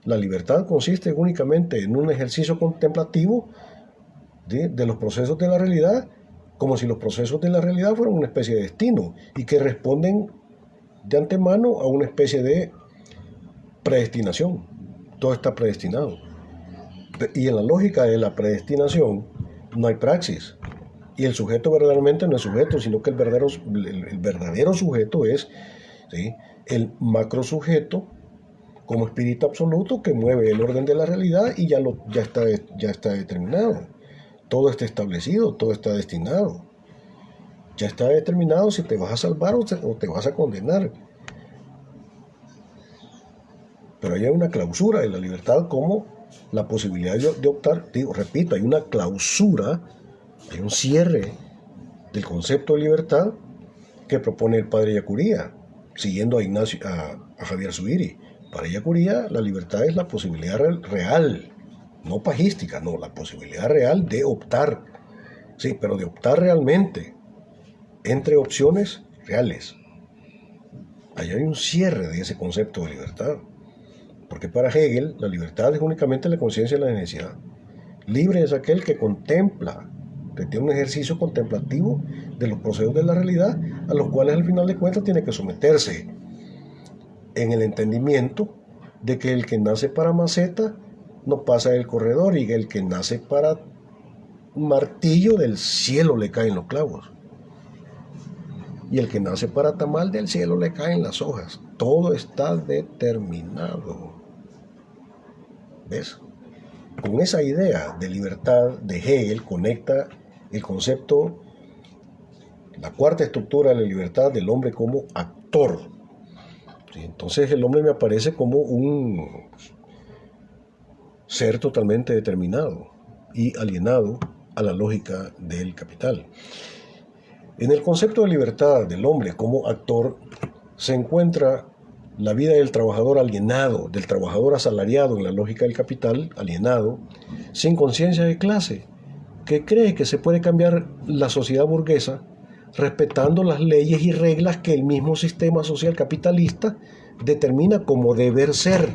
la libertad consiste únicamente en un ejercicio contemplativo de los procesos de la realidad, como si los procesos de la realidad fueran una especie de destino y que responden de antemano a una especie de predestinación. Todo está predestinado. Y en la lógica de la predestinación no hay praxis. Y el sujeto verdaderamente no es sujeto, sino que el verdadero sujeto es, ¿sí?, el macro sujeto como espíritu absoluto que mueve el orden de la realidad y ya está determinado. Todo está establecido, todo está destinado. Ya está determinado si te vas a salvar o te vas a condenar. Pero hay una clausura de la libertad como la posibilidad de optar. Repito, hay una clausura, hay un cierre del concepto de libertad que propone el padre Yacuría, siguiendo a Javier Zubiri. Para Yacuría, la libertad es la posibilidad real, no pajística, no, la posibilidad real de optar. Sí, pero de optar realmente entre opciones reales. Ahí hay un cierre de ese concepto de libertad. Porque para Hegel, la libertad es únicamente la conciencia de la necesidad. Libre es aquel que contempla, que tiene un ejercicio contemplativo de los procesos de la realidad, a los cuales al final de cuentas tiene que someterse en el entendimiento de que el que nace para maceta no pasa del corredor y el que nace para martillo del cielo le caen los clavos. Y el que nace para tamal del cielo le caen las hojas. Todo está determinado. ¿Ves? Con esa idea de libertad de Hegel conecta el concepto, la cuarta estructura de la libertad del hombre como actor. ¿Sí? Entonces el hombre me aparece como un ser totalmente determinado y alienado a la lógica del capital. En el concepto de libertad del hombre como actor se encuentra la vida del trabajador alienado, del trabajador asalariado en la lógica del capital, alienado, sin conciencia de clase, que cree que se puede cambiar la sociedad burguesa respetando las leyes y reglas que el mismo sistema social capitalista determina como deber ser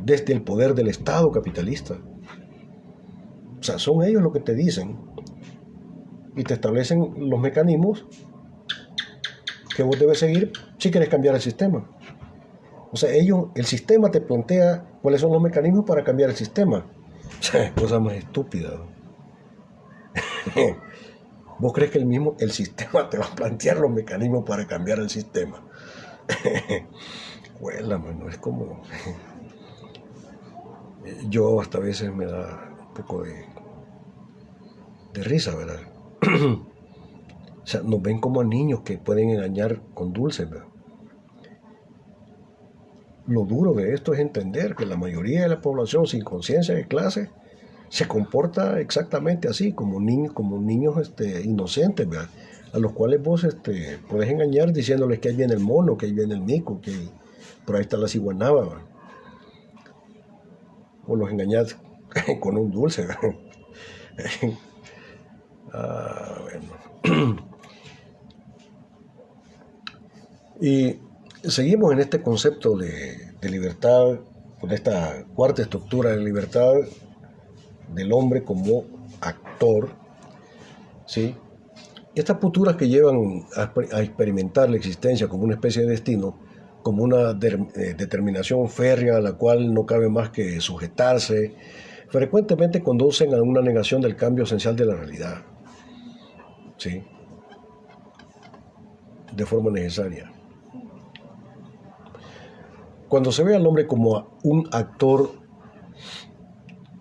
desde el poder del Estado capitalista. O sea, son ellos los que te dicen y te establecen los mecanismos que vos debes seguir si quieres cambiar el sistema. O sea, el sistema te plantea cuáles son los mecanismos para cambiar el sistema. O sea, es cosa más estúpida. ¿Vos crees que el sistema te va a plantear los mecanismos para cambiar el sistema? Huela, mano, es como... Yo hasta a veces me da un poco de risa, ¿verdad? O sea, nos ven como a niños que pueden engañar con dulces, ¿verdad? Lo duro de esto es entender que la mayoría de la población sin conciencia de clase se comporta exactamente así, como niños inocentes, ¿verdad? A los cuales vos podés engañar diciéndoles que ahí viene el mono, que ahí viene el mico, que por ahí está la ciguanaba, ¿verdad? O los engañás con un dulce, ¿verdad? Bueno. Y seguimos en este concepto de libertad, con esta cuarta estructura de libertad del hombre como actor, ¿sí? Y estas posturas que llevan a experimentar la existencia como una especie de destino, como una determinación férrea a la cual no cabe más que sujetarse, frecuentemente conducen a una negación del cambio esencial de la realidad, ¿sí?, de forma necesaria. Cuando se ve al hombre como un actor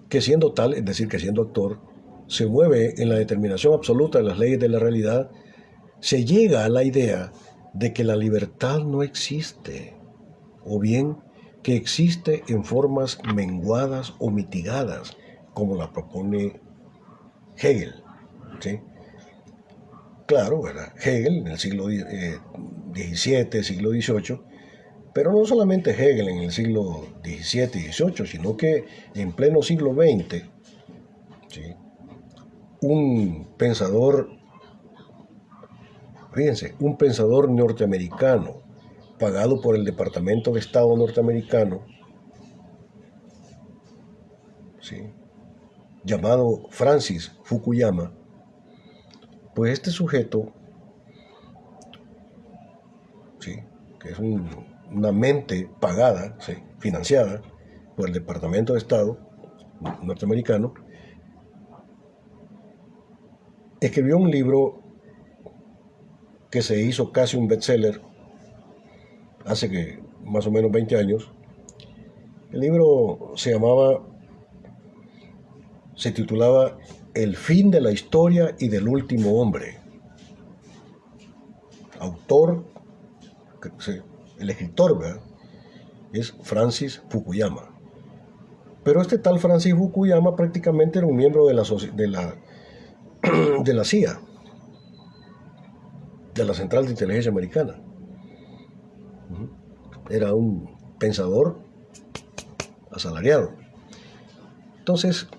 que siendo tal, es decir, que siendo actor, se mueve en la determinación absoluta de las leyes de la realidad, se llega a la idea de que la libertad no existe, o bien que existe en formas menguadas o mitigadas, como la propone Hegel, ¿sí? Claro, ¿verdad? Hegel en el siglo XVII, siglo XVIII, pero no solamente Hegel en el siglo XVII y XVIII, sino que en pleno siglo XX, ¿sí? Un pensador, fíjense, un pensador norteamericano, pagado por el Departamento de Estado norteamericano, ¿sí?, llamado Francis Fukuyama, pues este sujeto, ¿sí?, que es una mente pagada, ¿sí?, financiada por el Departamento de Estado norteamericano, escribió un libro que se hizo casi un bestseller hace que más o menos 20 años. El libro se titulaba El fin de la historia y del último hombre. Autor, el escritor, ¿verdad?, es Francis Fukuyama. Pero este tal Francis Fukuyama prácticamente era un miembro de la CIA, de la Central de Inteligencia Americana. Era un pensador asalariado. Entonces,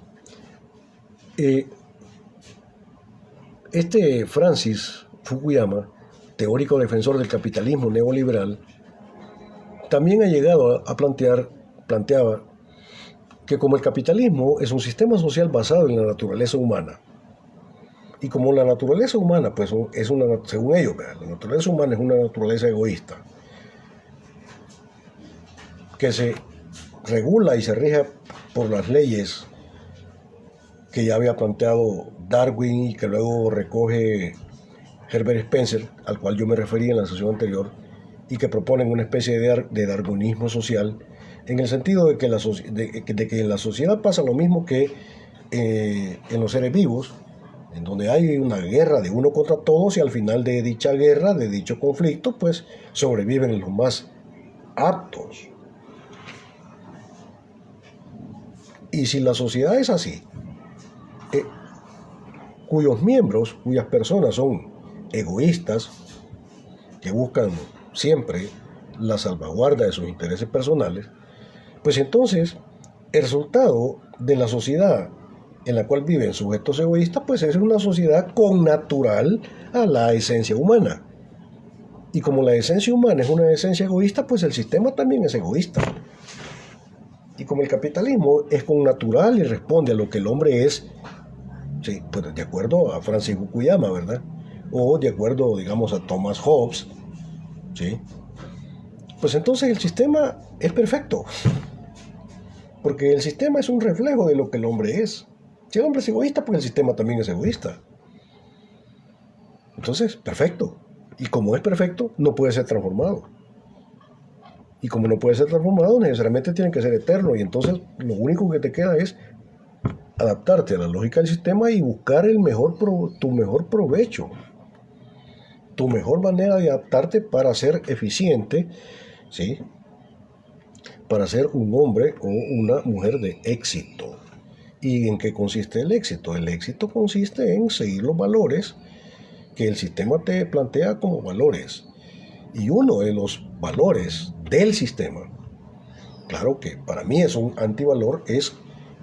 este Francis Fukuyama, teórico defensor del capitalismo neoliberal, también ha llegado a planteaba que como el capitalismo es un sistema social basado en la naturaleza humana, y como la naturaleza humana, pues es según ellos, la naturaleza humana es una naturaleza egoísta, que se regula y se rige por las leyes que ya había planteado Darwin y que luego recoge Herbert Spencer, al cual yo me referí en la sesión anterior, y que proponen una especie de darwinismo social, en el sentido de que en la sociedad pasa lo mismo que en los seres vivos, en donde hay una guerra de uno contra todos, y al final de dicha guerra, de dicho conflicto, pues sobreviven los más aptos. Y si la sociedad es así, cuyos miembros, cuyas personas son egoístas, que buscan siempre la salvaguarda de sus intereses personales, pues entonces el resultado de la sociedad en la cual viven sujetos egoístas, pues es una sociedad connatural a la esencia humana. Y como la esencia humana es una esencia egoísta, pues el sistema también es egoísta. Y como el capitalismo es connatural y responde a lo que el hombre es, sí, pues de acuerdo a Francis Fukuyama, ¿verdad?, o de acuerdo, digamos, a Thomas Hobbes, ¿sí?, pues entonces el sistema es perfecto, porque el sistema es un reflejo de lo que el hombre es. Si el hombre es egoísta, pues el sistema también es egoísta. Entonces, perfecto. Y como es perfecto, no puede ser transformado. Y como no puede ser transformado, necesariamente tiene que ser eterno. Y entonces lo único que te queda es adaptarte a la lógica del sistema y buscar tu mejor provecho, tu mejor manera de adaptarte para ser eficiente, ¿sí?, para ser un hombre o una mujer de éxito. ¿Y en qué consiste el éxito? El éxito consiste en seguir los valores que el sistema te plantea como valores. Y uno de los valores del sistema, claro que para mí es un antivalor, es,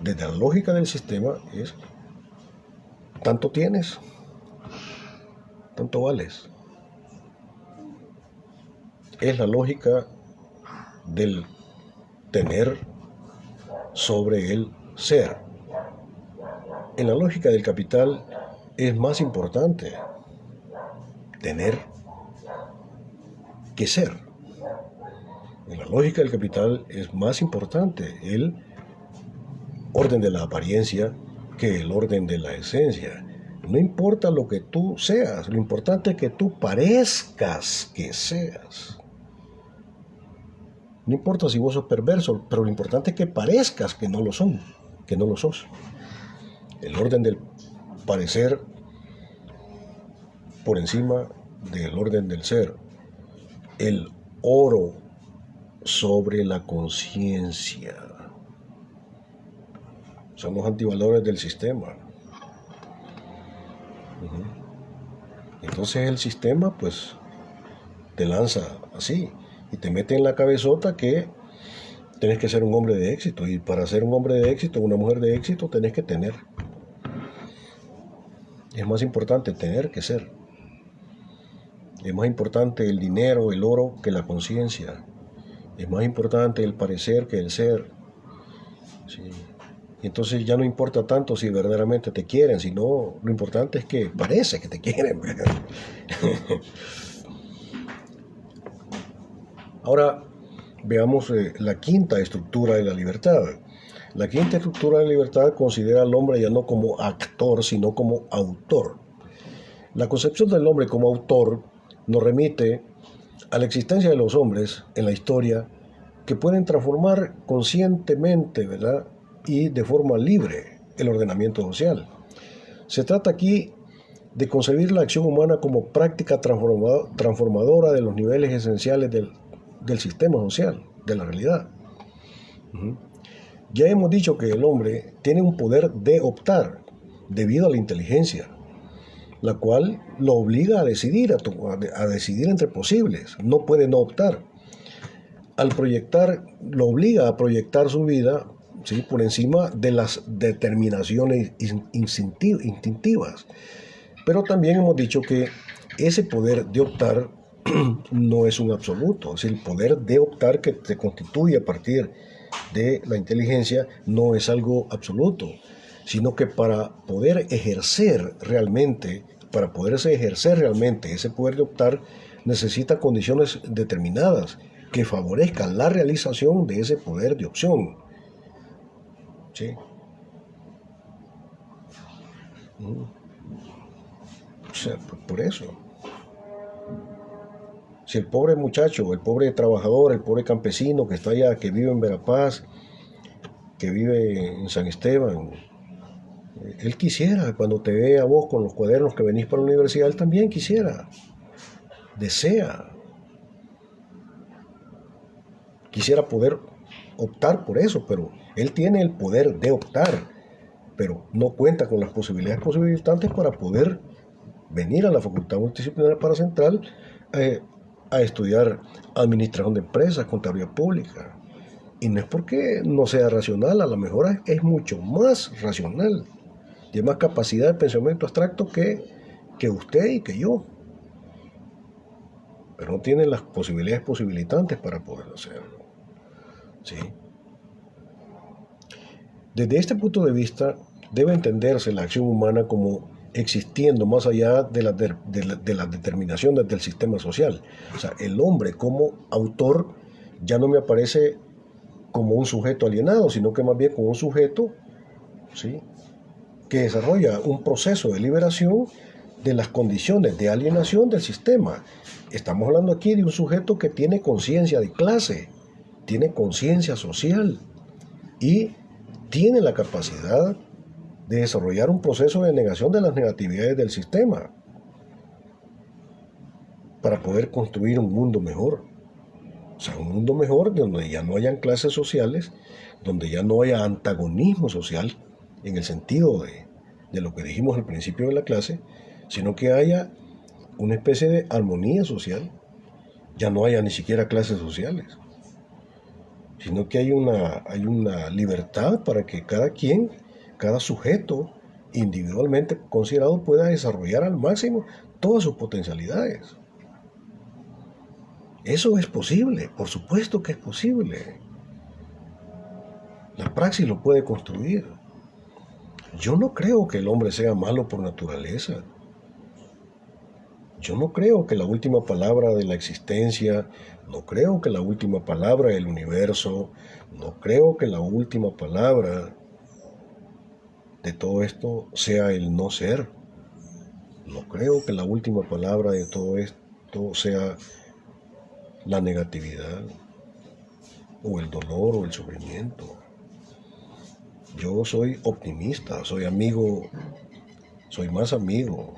desde la lógica del sistema, es tanto tienes, tanto vales. Es la lógica del tener sobre el ser. En la lógica del capital es más importante tener que ser. En la lógica del capital es más importante el orden de la apariencia que el orden de la esencia. No importa lo que tú seas, lo importante es que tú parezcas que seas. No importa si vos sos perverso, pero lo importante es que parezcas que no lo sos. El orden del parecer por encima del orden del ser. el oro sobre la conciencia. Son los antivalores del sistema. Entonces el sistema pues te lanza así y te mete en la cabezota que tienes que ser un hombre de éxito, y para ser un hombre de éxito, una mujer de éxito, tenés que tener. Es más importante tener que ser. Es más importante el dinero, el oro, que la conciencia. Es más importante el parecer que el ser. Sí. Y entonces ya no importa tanto si verdaderamente te quieren, sino lo importante es que parece que te quieren. Ahora veamos la quinta estructura de la libertad. La quinta estructura de la libertad considera al hombre ya no como actor, sino como autor. La concepción del hombre como autor nos remite a la existencia de los hombres en la historia que pueden transformar conscientemente, ¿verdad?, y de forma libre el ordenamiento social. Se trata aquí de concebir la acción humana como práctica transformadora de los niveles esenciales del sistema social, de la realidad. Ya hemos dicho que el hombre tiene un poder de optar debido a la inteligencia, la cual lo obliga a decidir, a decidir entre posibles. No puede no optar. Al proyectar, lo obliga a proyectar su vida, ¿sí?, por encima de las determinaciones instintivas. Pero también hemos dicho que ese poder de optar no es un absoluto. Es el poder de optar que se constituye a partir de la inteligencia, no es algo absoluto, sino que para poderse ejercer realmente ese poder de optar, necesita condiciones determinadas que favorezcan la realización de ese poder de opción. ¿Sí? O sea, por eso. Si el pobre muchacho, el pobre trabajador, el pobre campesino que está allá, que vive en Verapaz, que vive en San Esteban, él quisiera, cuando te ve a vos con los cuadernos que venís para la universidad, él también quisiera, desea, quisiera poder optar por eso, pero él tiene el poder de optar, pero no cuenta con las posibilidades posibilitantes para poder venir a la Facultad Multidisciplinaria Paracentral a estudiar administración de empresas, contabilidad pública. Y no es porque no sea racional, a lo mejor es mucho más racional. Tiene más capacidad de pensamiento abstracto que usted y que yo. Pero no tiene las posibilidades posibilitantes para poder hacerlo. ¿Sí? Desde este punto de vista, debe entenderse la acción humana como existiendo más allá de las determinaciones del sistema social. O sea, el hombre como autor ya no me aparece como un sujeto alienado, sino que más bien como un sujeto, ¿sí?, que desarrolla un proceso de liberación de las condiciones de alienación del sistema. Estamos hablando aquí de un sujeto que tiene conciencia de clase, tiene conciencia social y tiene la capacidad de desarrollar un proceso de negación de las negatividades del sistema para poder construir un mundo mejor. O sea, un mundo mejor donde ya no hayan clases sociales, donde ya no haya antagonismo social en el sentido de lo que dijimos al principio de la clase, sino que haya una especie de armonía social. Ya no haya ni siquiera clases sociales, sino que hay una libertad para que cada sujeto individualmente considerado pueda desarrollar al máximo todas sus potencialidades. Eso es posible, por supuesto que es posible. La praxis lo puede construir. Yo no creo que el hombre sea malo por naturaleza. Yo no creo que la última palabra de la existencia, no creo que la última palabra del universo, no creo que la última palabra de todo esto sea el no ser. No creo que la última palabra de todo esto sea la negatividad o el dolor o el sufrimiento. Yo soy optimista, soy amigo, soy más amigo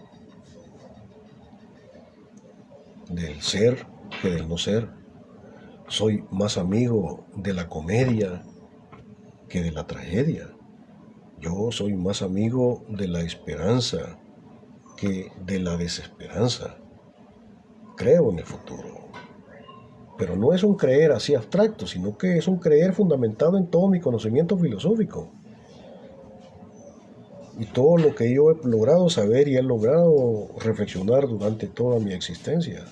del ser que del no ser. Soy más amigo de la comedia que de la tragedia. Yo soy más amigo de la esperanza que de la desesperanza. Creo en el futuro. Pero no es un creer así abstracto, sino que es un creer fundamentado en todo mi conocimiento filosófico. Y todo lo que yo he logrado saber y he logrado reflexionar durante toda mi existencia.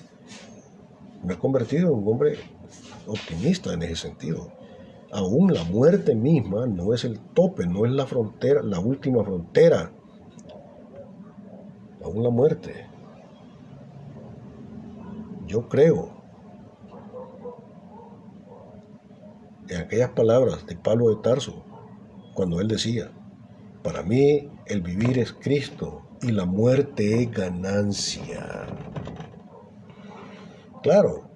Me he convertido en un hombre optimista en ese sentido. Aún la muerte misma no es el tope, no es la frontera, la última frontera. Aún la muerte. Yo creo en aquellas palabras de Pablo de Tarso, cuando él decía, para mí el vivir es Cristo y la muerte es ganancia. Claro,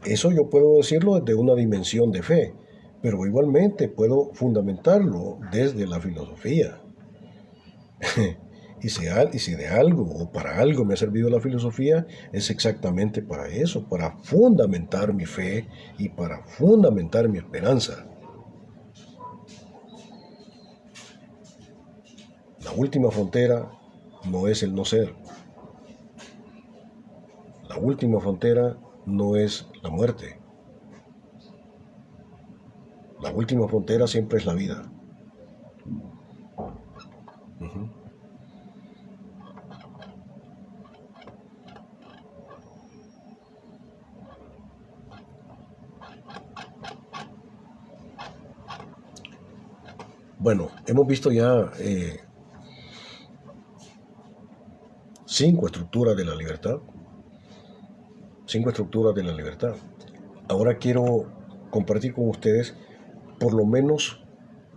eso yo puedo decirlo desde una dimensión de fe, pero igualmente puedo fundamentarlo desde la filosofía. Y si de algo o para algo me ha servido la filosofía, es exactamente para eso, para fundamentar mi fe y para fundamentar mi esperanza. La última frontera no es el no ser. La última frontera no es la muerte. La última frontera siempre es la vida. Bueno, hemos visto ya 5 estructuras de la libertad. 5 estructuras de la libertad. Ahora quiero compartir con ustedes por lo menos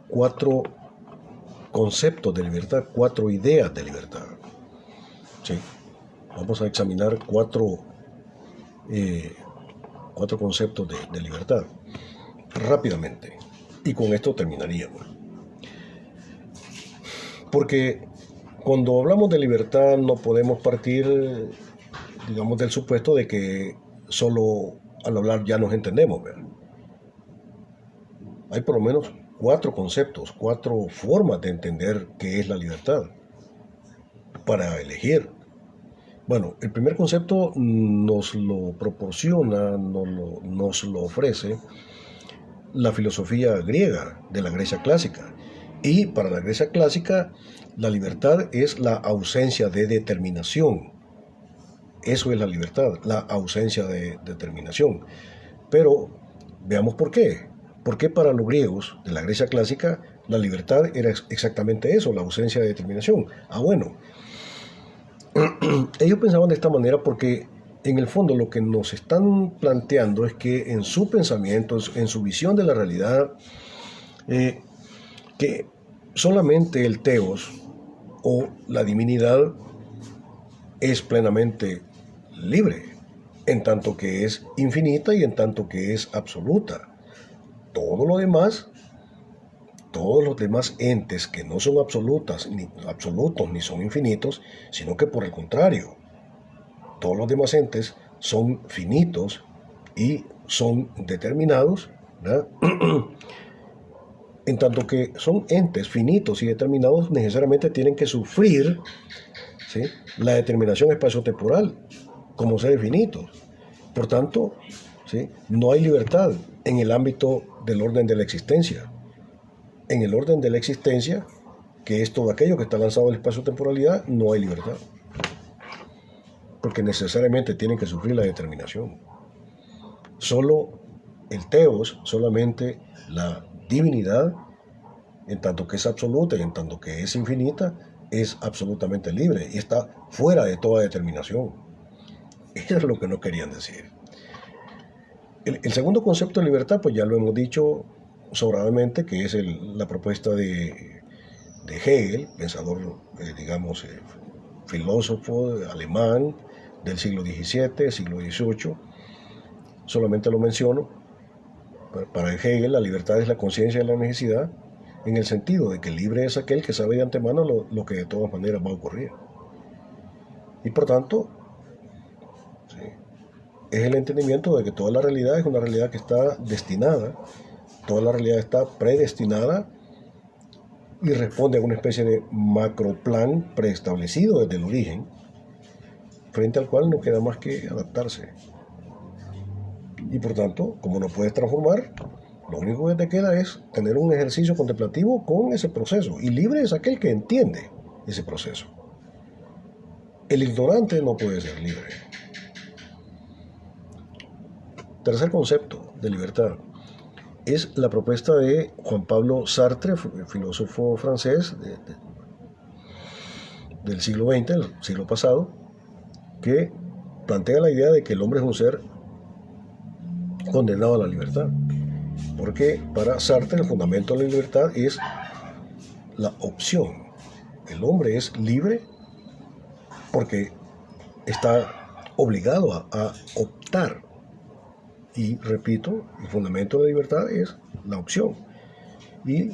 4 conceptos de libertad, 4 ideas de libertad. ¿Sí? Vamos a examinar 4 conceptos de libertad rápidamente. Y con esto terminaríamos. Porque cuando hablamos de libertad no podemos partir, digamos, del supuesto de que solo al hablar ya nos entendemos, ¿verdad? Hay por lo menos 4 conceptos, 4 formas de entender qué es la libertad para elegir. Bueno, el primer concepto nos lo proporciona, nos lo ofrece la filosofía griega de la Grecia clásica. Y para la Grecia clásica, la libertad es la ausencia de determinación. Eso es la libertad, la ausencia de determinación. Pero veamos por qué. ¿Por qué para los griegos de la Grecia clásica la libertad era exactamente eso, la ausencia de determinación? Bueno, ellos pensaban de esta manera porque en el fondo lo que nos están planteando es que en su pensamiento, en su visión de la realidad, que solamente el teos o la divinidad es plenamente libre, en tanto que es infinita y en tanto que es absoluta. Todo lo demás, todos los demás entes que no son absolutos ni son infinitos, sino que por el contrario, todos los demás entes son finitos y son determinados, ¿verdad? En tanto que son entes finitos y determinados, necesariamente tienen que sufrir, ¿sí?, la determinación espaciotemporal como seres finitos. Por tanto, ¿sí?, no hay libertad en el ámbito del orden de la existencia. En el orden de la existencia, que es todo aquello que está lanzado en la espaciotemporalidad, no hay libertad. Porque necesariamente tienen que sufrir la determinación. Solo el teos, solamente la divinidad, en tanto que es absoluta y en tanto que es infinita, es absolutamente libre y está fuera de toda determinación. Eso es lo que no querían decir. El segundo concepto de libertad, pues ya lo hemos dicho sobradamente, que es la propuesta de Hegel, pensador, filósofo alemán del siglo XVII, siglo XVIII. Solamente lo menciono. Para Hegel, la libertad es la conciencia de la necesidad, en el sentido de que libre es aquel que sabe de antemano lo que de todas maneras va a ocurrir. Y por tanto, ¿sí?, es el entendimiento de que toda la realidad es una realidad que está destinada, toda la realidad está predestinada y responde a una especie de macroplan preestablecido desde el origen, frente al cual no queda más que adaptarse. Y por tanto, como no puedes transformar, lo único que te queda es tener un ejercicio contemplativo con ese proceso. Y libre es aquel que entiende ese proceso. El ignorante no puede ser libre. Tercer concepto de libertad es la propuesta de Juan Pablo Sartre, filósofo francés del siglo XX, el siglo pasado, que plantea la idea de que el hombre es un ser condenado a la libertad. Porque para Sartre el fundamento de la libertad es la opción. El hombre es libre porque está obligado a optar. Y repito, el fundamento de la libertad es la opción. Y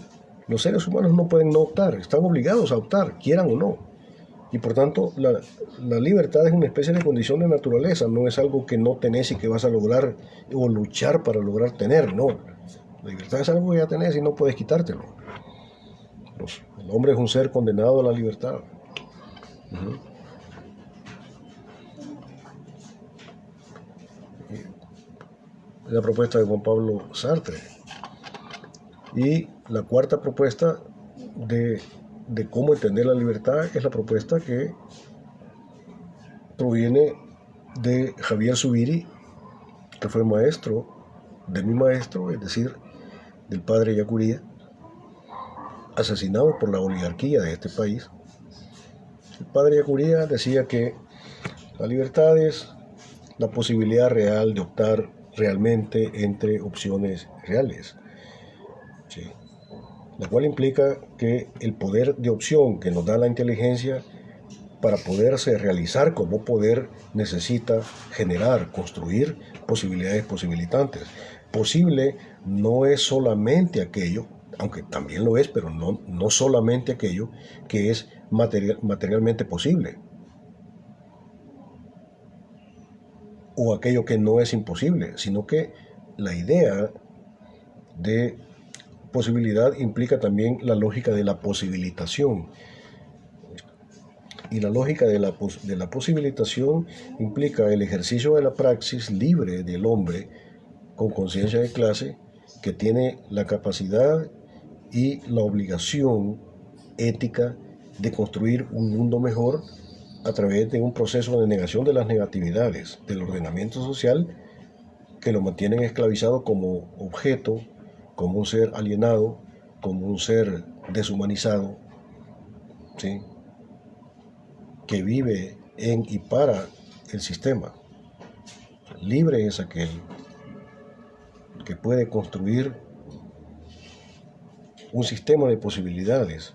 los seres humanos no pueden no optar, están obligados a optar, quieran o no. Y por tanto, la libertad es una especie de condición de naturaleza, no es algo que no tenés y que vas a lograr o luchar para lograr tener, no. La libertad es algo que ya tenés y no puedes quitártelo. El hombre es un ser condenado a la libertad. Es la propuesta de Juan Pablo Sartre. Y la cuarta propuesta de cómo entender la libertad es la propuesta que proviene de Javier Zubiri, que fue maestro de mi maestro, es decir, del padre Yacuría, asesinado por la oligarquía de este país. El padre Yacuría decía que la libertad es la posibilidad real de optar realmente entre opciones reales, ¿sí? La cual implica que el poder de opción que nos da la inteligencia para poderse realizar como poder necesita generar, construir posibilidades posibilitantes. Posible no es solamente aquello, aunque también lo es, pero no solamente aquello que es materialmente posible, o aquello que no es imposible, sino que la idea de posibilidad implica también la lógica de la posibilitación. Y la lógica de la posibilitación implica el ejercicio de la praxis libre del hombre con conciencia de clase que tiene la capacidad y la obligación ética de construir un mundo mejor a través de un proceso de negación de las negatividades del ordenamiento social que lo mantienen esclavizado como objeto, como un ser alienado, como un ser deshumanizado, ¿sí?, que vive en y para el sistema. Libre es aquel que puede construir un sistema de posibilidades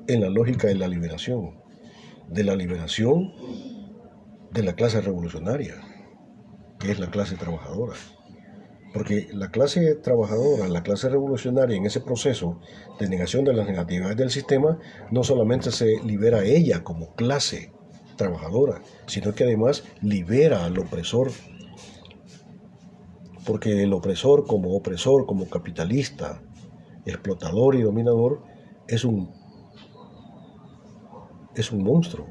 en la lógica de la liberación de la clase revolucionaria, que es la clase trabajadora. Porque la clase trabajadora, la clase revolucionaria, en ese proceso de negación de las negatividades del sistema, no solamente se libera a ella como clase trabajadora, sino que además libera al opresor. Porque el opresor, como capitalista, explotador y dominador, es un monstruo.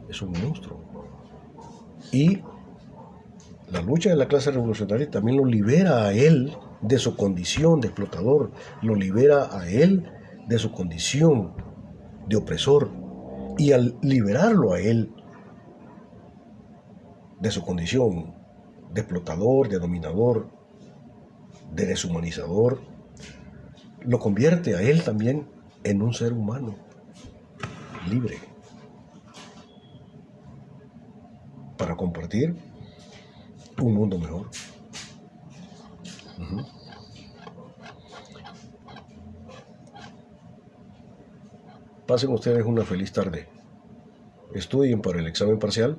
Es un monstruo. Y la lucha de la clase revolucionaria también lo libera a él de su condición de explotador, lo libera a él de su condición de opresor. Y al liberarlo a él de su condición de explotador, de dominador, de deshumanizador, lo convierte a él también en un ser humano libre para compartir un mundo mejor. Pasen ustedes una feliz tarde. Estudien para el examen parcial.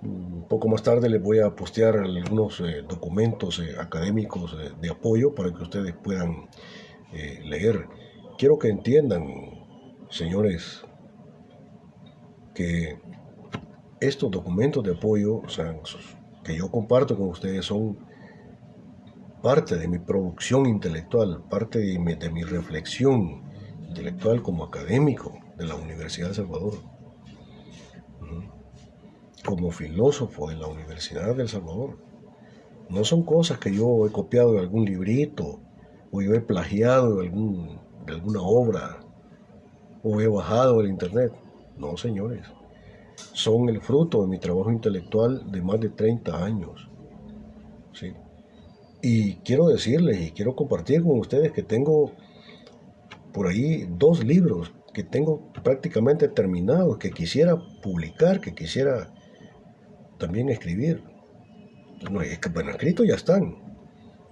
Un poco más tarde les voy a postear algunos documentos académicos de apoyo para que ustedes puedan leer. Quiero que entiendan, señores, que estos documentos de apoyo, o sea, que yo comparto con ustedes, son parte de mi producción intelectual, parte de mi reflexión intelectual como académico de la Universidad de El Salvador, como filósofo de la Universidad de El Salvador. No son cosas que yo he copiado de algún librito o yo he plagiado de alguna obra o he bajado del internet. No, señores. Son el fruto de mi trabajo intelectual de más de 30 años. ¿Sí? Y quiero decirles y quiero compartir con ustedes que tengo por ahí 2 libros que tengo prácticamente terminados, que quisiera publicar, que quisiera también escribir. No, es que bueno, escritos ya están.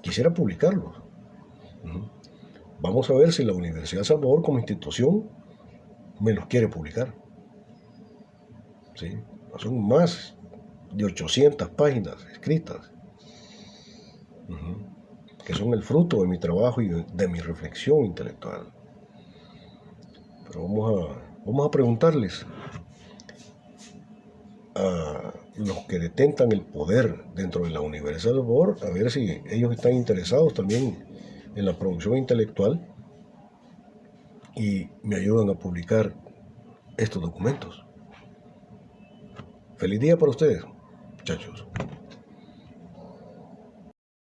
Quisiera publicarlos. Vamos a ver si la Universidad de Salvador como institución me los quiere publicar. ¿Sí? Son más de 800 páginas escritas, que son el fruto de mi trabajo y de mi reflexión intelectual. Pero vamos a preguntarles a los que detentan el poder dentro de la Universidad de Salvador, a ver si ellos están interesados también en la producción intelectual y me ayudan a publicar estos documentos. Feliz día para ustedes, muchachos.